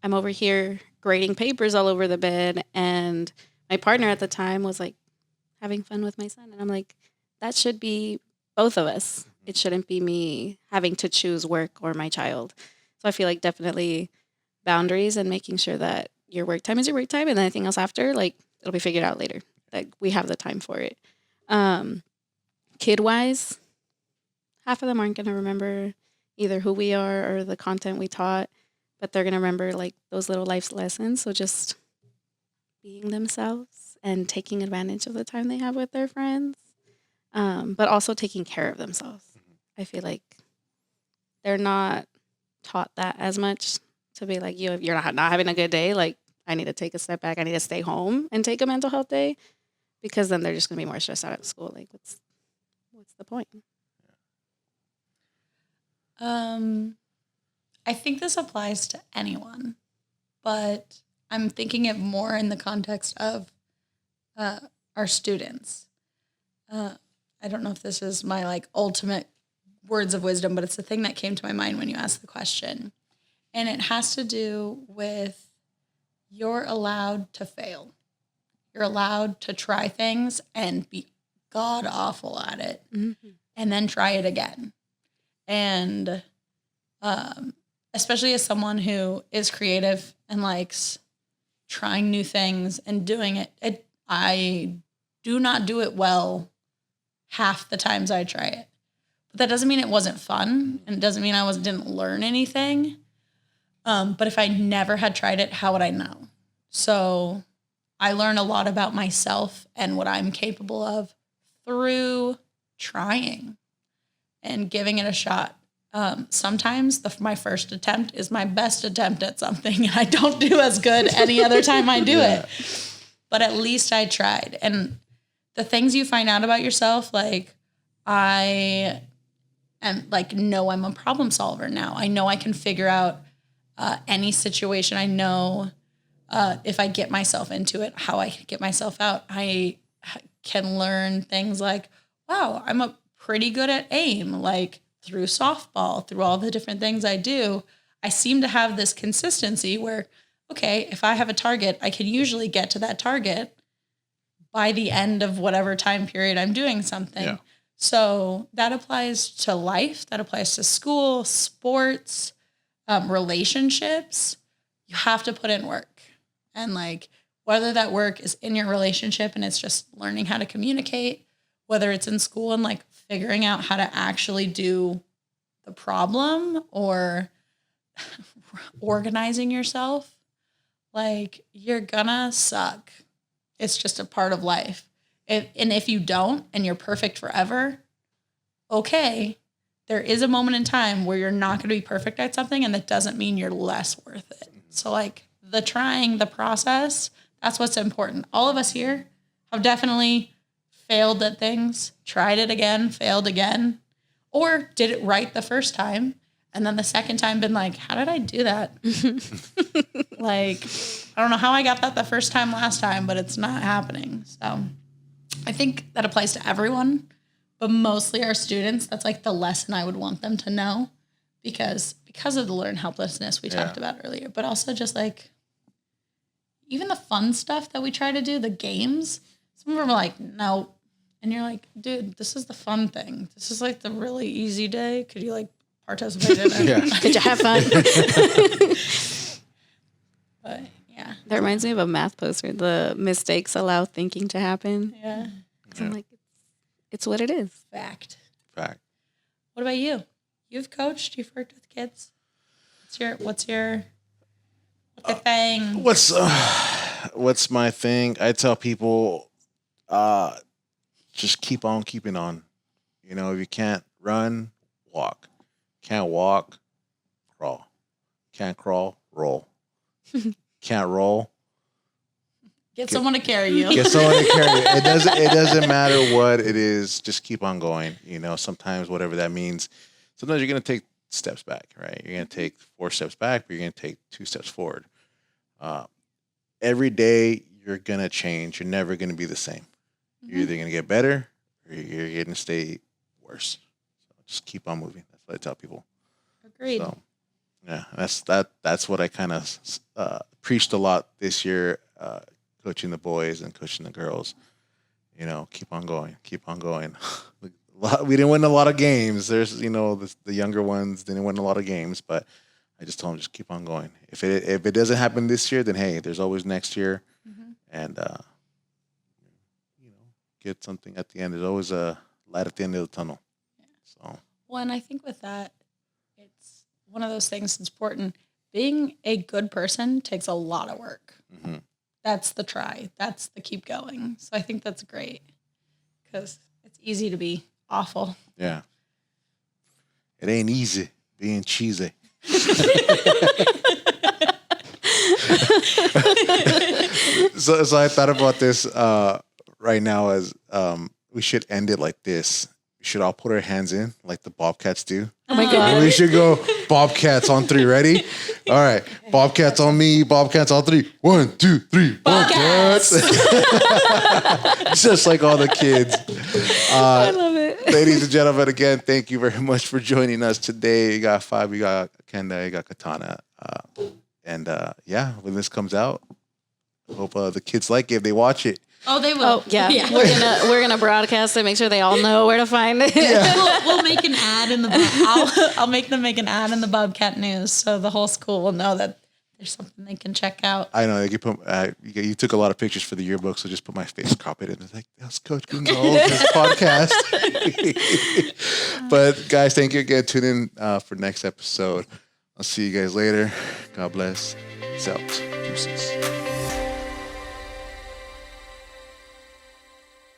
I'm over here grading papers all over the bed. And my partner at the time was like having fun with my son. And I'm like, that should be both of us. It shouldn't be me having to choose work or my child. So I feel like definitely boundaries and making sure that your work time is your work time and anything else after, like it'll be figured out later. Like we have the time for it. Kid-wise, half of them aren't going to remember either who we are or the content we taught, but they're going to remember like those little life lessons. So just being themselves and taking advantage of the time they have with their friends, but also taking care of themselves. I feel like they're not taught that as much to be like, if you're not having a good day, like I need to take a step back. I need to stay home and take a mental health day because then they're just going to be more stressed out at school. Like what's the point? I think this applies to anyone, but I'm thinking it more in the context of our students. I don't know if this is my like ultimate words of wisdom, but it's the thing that came to my mind when you asked the question. And it has to do with you're allowed to fail. You're allowed to try things and be god awful at it and then try it again. And especially as someone who is creative and likes trying new things and doing it, I do not do it well half the times I try it. But that doesn't mean it wasn't fun, and it doesn't mean I didn't learn anything. But if I never had tried it, how would I know? So I learn a lot about myself and what I'm capable of through trying and giving it a shot. Sometimes my first attempt is my best attempt at something, and I don't do as good any other time I do it. But at least I tried. And the things you find out about yourself, like I am like, no, I'm a problem solver now. I know I can figure out any situation. I know if I get myself into it, how I can get myself out. I can learn things like, wow, I'm pretty good at aim, like through softball, through all the different things I do. I seem to have this consistency where, okay, if I have a target, I can usually get to that target by the end of whatever time period I'm doing something. Yeah. So that applies to life. That applies to school, sports, relationships. you have to put in work. And like, whether that work is in your relationship and it's just learning how to communicate, whether it's in school and like figuring out how to actually do the problem or organizing yourself, like you're gonna suck. It's just a part of life. If you don't and you're perfect forever, okay, there is a moment in time where you're not going to be perfect at something, and that doesn't mean you're less worth it. So like the trying, the process, that's what's important. All of us here have definitely failed at things, tried it again, failed again, or did it right the first time. And then the second time been like, how did I do that? Like, I don't know how I got that the first time last time, but it's not happening. So I think that applies to everyone, but mostly our students. That's like the lesson I would want them to know because of the learned helplessness we talked about earlier, but also just like even the fun stuff that we try to do, the games, some of them are like, no. And you're like, dude, this is the fun thing. This is like the really easy day. Could you like participate in it? Could you have fun? But yeah. That reminds me of a math poster. The mistakes allow thinking to happen. Yeah. I'm like, it's what it is. Fact. Fact. What about you? You've coached, you've worked with kids. What's the thing? What's my thing? I tell people, just keep on keeping on. You know, if you can't run, walk. Can't walk, crawl. Can't crawl, roll. Can't roll. Get someone to carry you. Get someone to carry you. It doesn't matter what it is. Just keep on going. You know, sometimes whatever that means. Sometimes you're going to take steps back, right? You're going to take 4 steps back, but you're going to take 2 steps forward. Every day you're going to change. You're never going to be the same. You're either going to get better or you're going to stay worse. So just keep on moving. That's what I tell people. Agreed. So, yeah, that's what I kind of preached a lot this year, coaching the boys and coaching the girls. You know, keep on going, keep on going. We didn't win a lot of games. There's, you know, the younger ones didn't win a lot of games, but I just told them just keep on going. If it doesn't happen this year, then hey, there's always next year, and you know, get something at the end. There's always a light at the end of the tunnel. Yeah. So. Well, and I think with that, it's one of those things that's important. Being a good person takes a lot of work. Mm-hmm. That's the try. That's the keep going. So I think that's great because it's easy to be awful. Yeah. It ain't easy being cheesy. So I thought about this right now as we should end it like this. We should all put our hands in like the Bobcats do. Oh my God. And we should go Bobcats on 3. Ready? All right. Bobcats on me. Bobcats on 3. 1, 2, 3. Bobcats. Just like all the kids. I love it. Ladies and gentlemen, again, thank you very much for joining us today. You got Fab, you got Kenda, you got Katana. And yeah, when this comes out, I hope the kids like it if they watch it. Oh, they will. Oh, yeah. We're gonna broadcast it. Make sure they all know where to find it. Yeah. We'll make an ad in the. I'll make them make an ad in the Bobcat News, so the whole school will know that there's something they can check out. I know you put. You took a lot of pictures for the yearbook, so just put my face, crop it, and it's like that's Coach Gonzalez's podcast. But guys, thank you again. Tune in for next episode. I'll see you guys later. God bless. Peace out. Deuces.